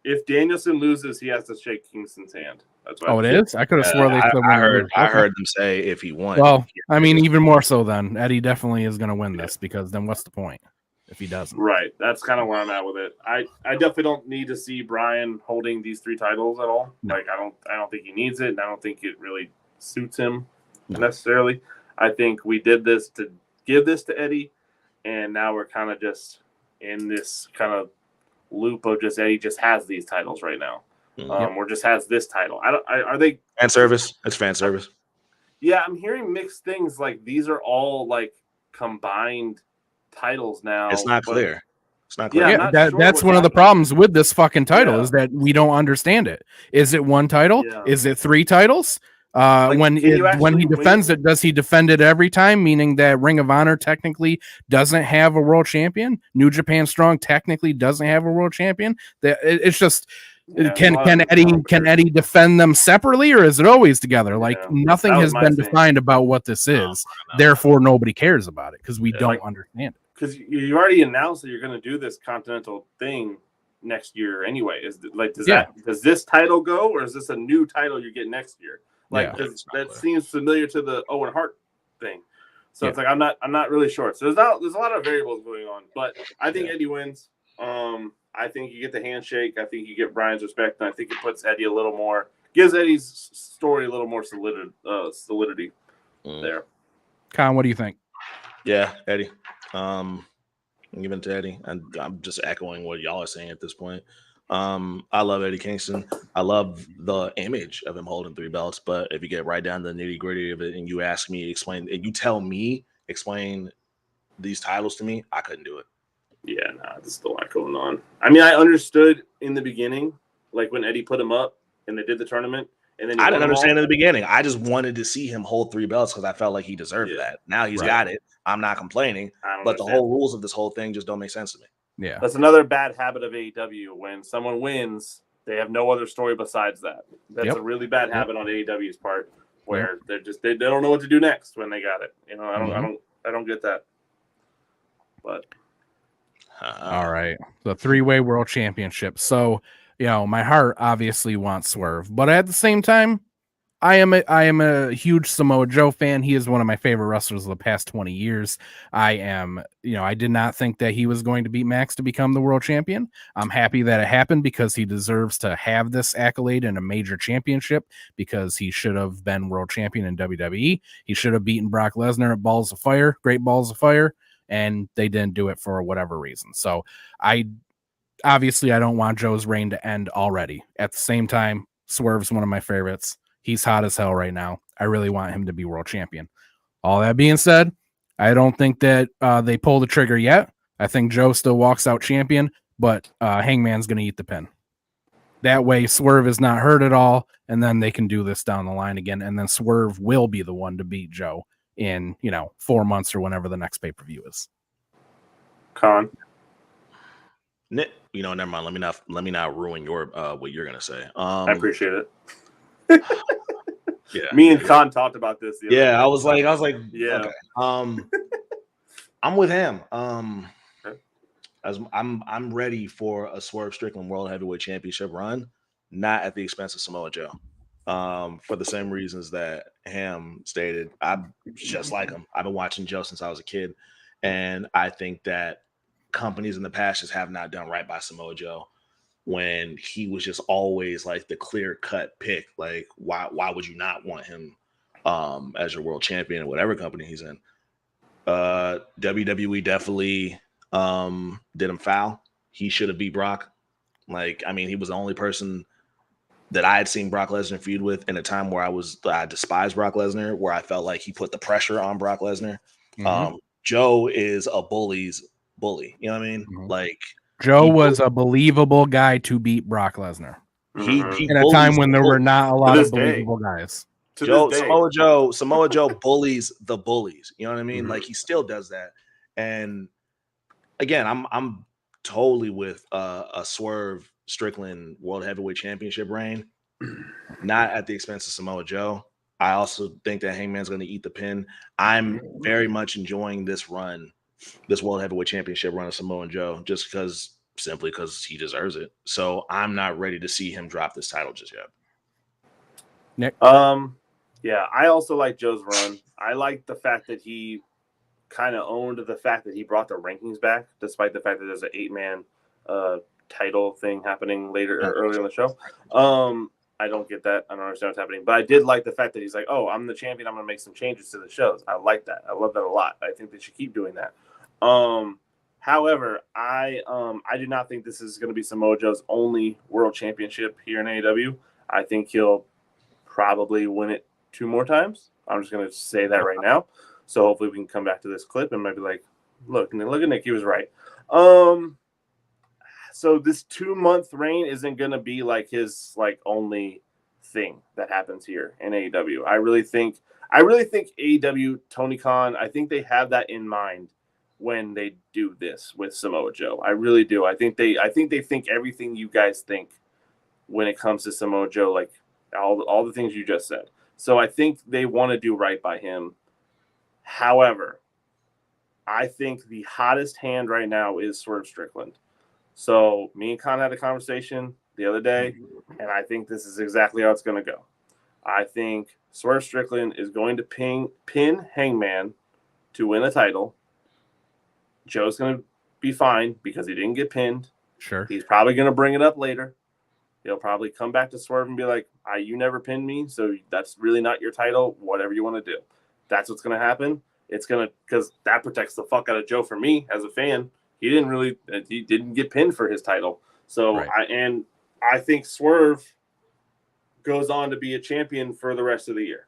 if Danielson loses, he has to shake Kingston's hand. That's what it is. I could have swore they said. I heard them say if he won. Well, I mean, even more so then. Eddie definitely is going to win this because then what's the point if he doesn't? Right. That's kind of where I'm at with it. I definitely don't need to see Bryan holding these 3 titles at all. No. Like I don't think he needs it, and I don't think it really suits him necessarily. I think we did this to give this to Eddie, and now we're kind of just in this kind of loop of just Eddie just has these titles right now. Or just has this title. Are they fan service? It's fan service. Yeah, I'm hearing mixed things. Like these are all like combined titles now. It's not clear. It's not clear. Yeah, that's one of the problems with this fucking title is that we don't understand it. Is it 1 title? Yeah. Is it 3 titles? When he defends it, does he defend it every time? Meaning that Ring of Honor technically doesn't have a world champion. New Japan Strong technically doesn't have a world champion. It's just. Yeah, can Eddie defend them separately, or is it always together? Like nothing has been defined about what this is. Therefore, nobody cares about it because we don't understand it. Because you already announced that you're going to do this Continental thing next year anyway. Does this title go, or is this a new title you get next year? Like that seems familiar to the Owen Hart thing. So it's like I'm not really sure. So there's a lot of variables going on, but I think Eddie wins. I think you get the handshake. I think you get Bryan's respect, and I think it puts Eddie gives Eddie's story a little more solidity there. Con, what do you think? Yeah, Eddie. I'm giving it to Eddie, and I'm just echoing what y'all are saying at this point. I love Eddie Kingston. I love the image of him holding 3 belts, but if you get right down to the nitty gritty of it, and you ask me explain these titles to me, I couldn't do it. Yeah, there's still a lot going on. I mean, I understood in the beginning, like when Eddie put him up and they did the tournament, and then I didn't understand in the beginning. I just wanted to see him hold 3 belts because I felt like he deserved that. Now he's got it. I'm not complaining, but the whole rules of this whole thing just don't make sense to me. Yeah, that's another bad habit of AEW. When someone wins, they have no other story besides that. That's a really bad habit on AEW's part, where they don't know what to do next when they got it. You know, I don't get that, but. All right. The 3-way world championship. So, my heart obviously wants Swerve, but at the same time, I am a huge Samoa Joe fan. He is one of my favorite wrestlers of the past 20 years. I did not think that he was going to beat Max to become the world champion. I'm happy that it happened because he deserves to have this accolade in a major championship because he should have been world champion in WWE. He should have beaten Brock Lesnar at Balls of Fire, Great Balls of Fire. And they didn't do it for whatever reason. So I don't want Joe's reign to end already. At the same time, Swerve's one of my favorites. He's hot as hell right now. I really want him to be world champion. All that being said, I don't think that they pull the trigger yet. I think Joe still walks out champion, but Hangman's going to eat the pin. That way Swerve is not hurt at all, and then they can do this down the line again, and then Swerve will be the one to beat Joe in 4 months or whenever the next pay-per-view is. Con. Never mind. Let me not ruin your what you're gonna say. I appreciate it. Yeah. Me and Con talked about this. Yeah, I was like, yeah. Okay. I'm with him. As I'm ready for a Swerve Strickland World Heavyweight Championship run, not at the expense of Samoa Joe. For the same reasons that Ham stated. I'm just like him. I've been watching Joe since I was a kid, and I think that companies in the past just have not done right by Samoa Joe when he was just always like the clear-cut pick. Like, why would you not want him as your world champion in whatever company he's in? WWE definitely did him foul. He should have beat Brock. He was the only person that I had seen Brock Lesnar feud with in a time where I despised Brock Lesnar, where I felt like he put the pressure on Brock Lesnar. Mm-hmm. Joe is a bully's bully. You know what I mean? Mm-hmm. Joe was a believable guy to beat Brock Lesnar. He in a time when there were not a lot of believable guys. Samoa Joe bullies the bullies. You know what I mean? Mm-hmm. He still does that. And again, I'm totally with a Swerve Strickland World Heavyweight Championship reign, not at the expense of Samoa Joe. I also think that Hangman's going to eat the pin. I'm very much enjoying this run, this World Heavyweight Championship run of Samoa Joe, just simply because he deserves it. So I'm not ready to see him drop this title just yet. Nick? Yeah, I also like Joe's run. I like the fact that he kind of owned the fact that he brought the rankings back, despite the fact that there's an 8-man title thing happening earlier in the show. I don't get that. I don't understand what's happening. But I did like the fact that he's like, oh, I'm the champion. I'm going to make some changes to the shows. I like that. I love that a lot. I think they should keep doing that. However, I do not think this is going to be Samoa Joe's only world championship here in AEW. I think he'll probably win it 2 more times. I'm just going to say that right now. So hopefully we can come back to this clip and maybe like, look at Nick, he was right. So this 2-month reign isn't going to be like his like only thing that happens here in AEW. I really think AEW, Tony Khan, I think they have that in mind when they do this with Samoa Joe. I really do. I think they think everything you guys think when it comes to Samoa Joe, like all the things you just said. So I think they want to do right by him. However, I think the hottest hand right now is Swerve Strickland. So me and Khan had a conversation the other day, and I think this is exactly how it's going to go. I think Swerve Strickland is going to pin Hangman to win a title. Joe's going to be fine because he didn't get pinned. Sure. He's probably going to bring it up later. He'll probably come back to Swerve and be like, you never pinned me, so that's really not your title, whatever you want to do. That's what's going to happen. It's going to, because that protects the fuck out of Joe for me as a fan. He didn't get pinned for his title. So, right. I think Swerve goes on to be a champion for the rest of the year.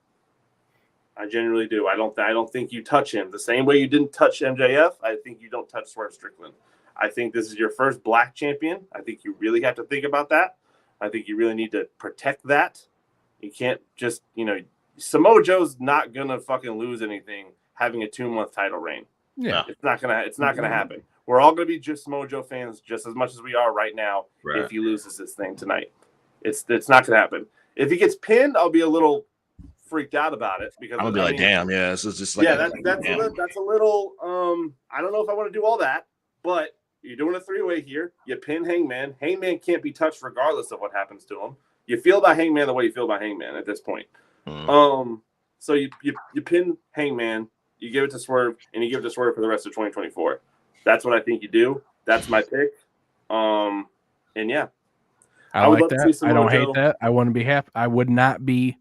I genuinely do. I don't think you touch him. The same way you didn't touch MJF, I think you don't touch Swerve Strickland. I think this is your first black champion. I think you really have to think about that. I think you really need to protect that. You can't just, Samoa Joe's not going to fucking lose anything having a 2-month title reign. Yeah. It's not gonna happen. We're all going to be just Samoa Joe fans just as much as we are right now if he loses this thing tonight. It's not going to happen. If he gets pinned, I'll be a little freaked out about it because I'm gonna be damn, yeah, this is just like that's a little I don't know if I want to do all that, but you're doing a 3-way here. You pin Hangman. Hangman can't be touched regardless of what happens to him. You feel about Hangman the way you feel about Hangman at this point. So you pin Hangman, you give it to Swerve, and you give it to Swerve for the rest of 2024. That's what I think you do. That's my pick. And yeah. I like that. I don't hate that. I wouldn't be happy. I would not be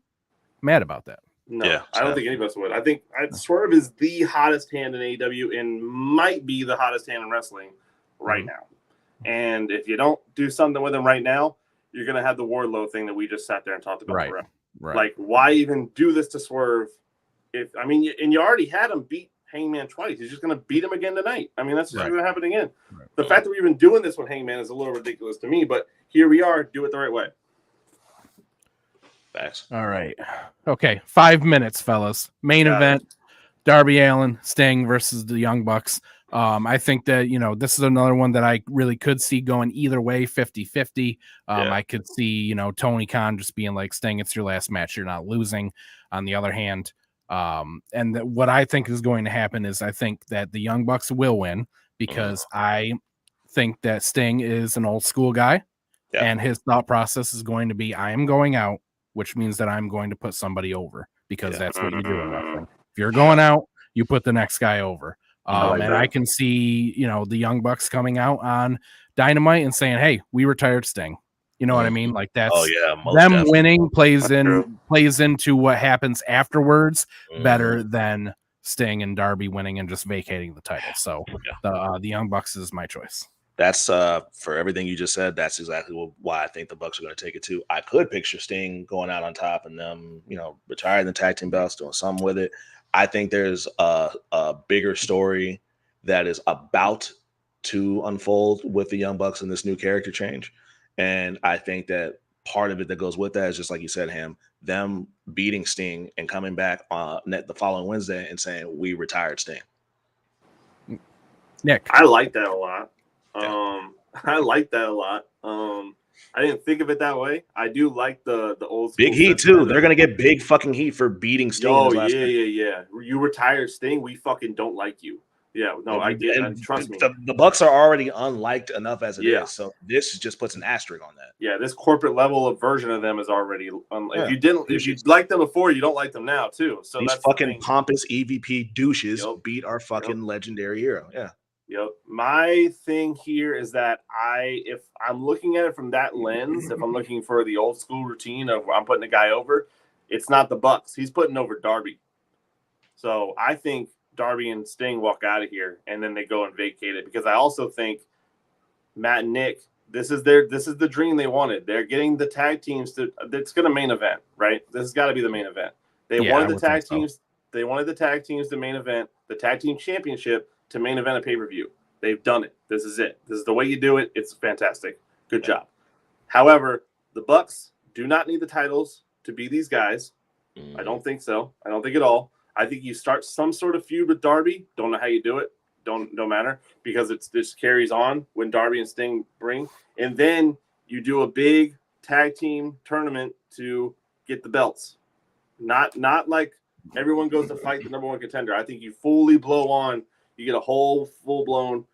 mad about that. No, I don't think any of us would. I think Swerve is the hottest hand in AEW and might be the hottest hand in wrestling right now. And if you don't do something with him right now, you're going to have the Wardlow thing that we just sat there and talked about. Right. Like, why even do this to Swerve? And you already had him beat Hangman twice. He's just going to beat him again tonight. I mean, that's just going to happen again. Right. The fact that we're even doing this with Hangman is a little ridiculous to me, but here we are. Do it the right way. Thanks. All right. Okay. 5 minutes, fellas. Main event, Darby Allin, Sting versus the Young Bucks. I think that, this is another one that I really could see going either way, 50-50. I could see, Tony Khan just being like, Sting, it's your last match. You're not losing. On the other hand, what I think is going to happen is I think that the Young Bucks will win because I think that Sting is an old school guy and his thought process is going to be, I am going out, which means that I'm going to put somebody over because that's what you do in wrestling. If you're going out, you put the next guy over. I can see, the Young Bucks coming out on Dynamite and saying, hey, we retired Sting. You know what I mean? Like that's them definitely. Winning plays into what happens afterwards better than Sting and Darby winning and just vacating the title. So the Young Bucks is my choice. That's for everything you just said. That's exactly why I think the Bucks are going to take it too. I could picture Sting going out on top and them, retiring the tag team belts, doing something with it. I think there's a bigger story that is about to unfold with the Young Bucks and this new character change. And I think that part of it that goes with that is just like you said, Ham, them beating Sting and coming back the following Wednesday and saying, we retired Sting. Nick. I like that a lot. Yeah. I like that a lot. I didn't think of it that way. I do like the old school Big heat too. They're gonna get big fucking heat for beating Sting. Oh in his last match. yeah. You retired Sting. We fucking don't like you. Yeah, no, I get it. Trust me. The Bucks are already unliked enough as it Yeah. is, so this just puts an asterisk on that. Yeah, this corporate level of version of them is already. Yeah. If you liked them before, you don't like them now too. So these that's fucking pompous EVP douches beat our fucking Yep. legendary hero. Yeah. Yep. My thing here is that if I'm looking at it from that lens, if I'm looking for the old school routine of I'm putting a guy over, it's not the Bucks. He's putting over Darby. So I think Darby and Sting walk out of here and then they go and vacate it, because I also think Matt and Nick, this is the dream they wanted. They're getting the tag teams it's going to main event, right? This has got to be the main event. They wanted the tag teams. They wanted the tag teams to main event, the tag team championship to main event a pay-per-view. They've done it. This is it. This is the way you do it. It's fantastic. Good job. However, the Bucks do not need the titles to be these guys. I don't think so. I don't think at all. I think you start some sort of feud with Darby. Don't know how you do it. Don't matter, because it just carries on when Darby and Sting bring. And then you do a big tag team tournament to get the belts. Not like everyone goes to fight the number one contender. I think you fully blow on. You get a whole full-blown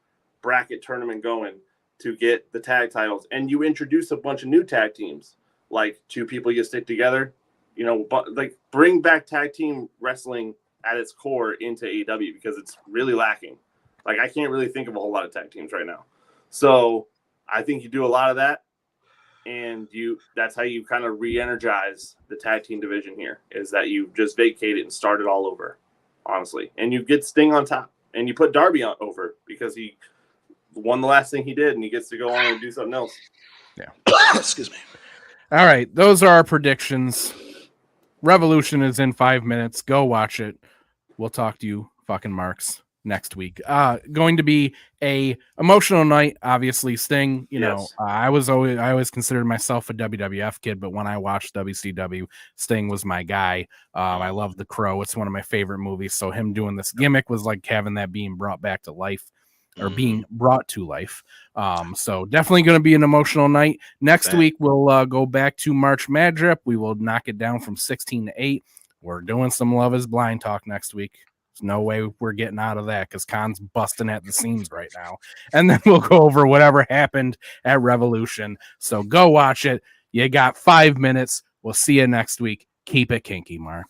bracket tournament going to get the tag titles. And you introduce a bunch of new tag teams, like two people you stick together. You know, but like bring back tag team wrestling at its core into AEW, because it's really lacking. Like, I can't really think of a whole lot of tag teams right now. So I think you do a lot of that. And that's how you kind of re-energize the tag team division here, is that you just vacate it and start it all over, honestly. And you get Sting on top. And you put Darby on over because he won the last thing he did, and he gets to go on and do something else. Yeah. Excuse me. All right. Those are our predictions. Revolution is in 5 minutes. Go watch it. We'll talk to you fucking marks next week. Going to be a emotional night. Obviously, Sting, you know, I always considered myself a WWF kid, but when I watched WCW, Sting was my guy. I love The Crow. It's one of my favorite movies. So him doing this gimmick was like having that being brought back to life, or being brought to life. So definitely going to be an emotional night. Next week, we'll go back to March MadDrip. We will knock it down from 16 to 8. We're doing some Love is Blind talk next week. There's no way we're getting out of that, because Khan's busting at the seams right now. And then we'll go over whatever happened at Revolution. So go watch it. You got 5 minutes. We'll see you next week. Keep it kinky, Mark.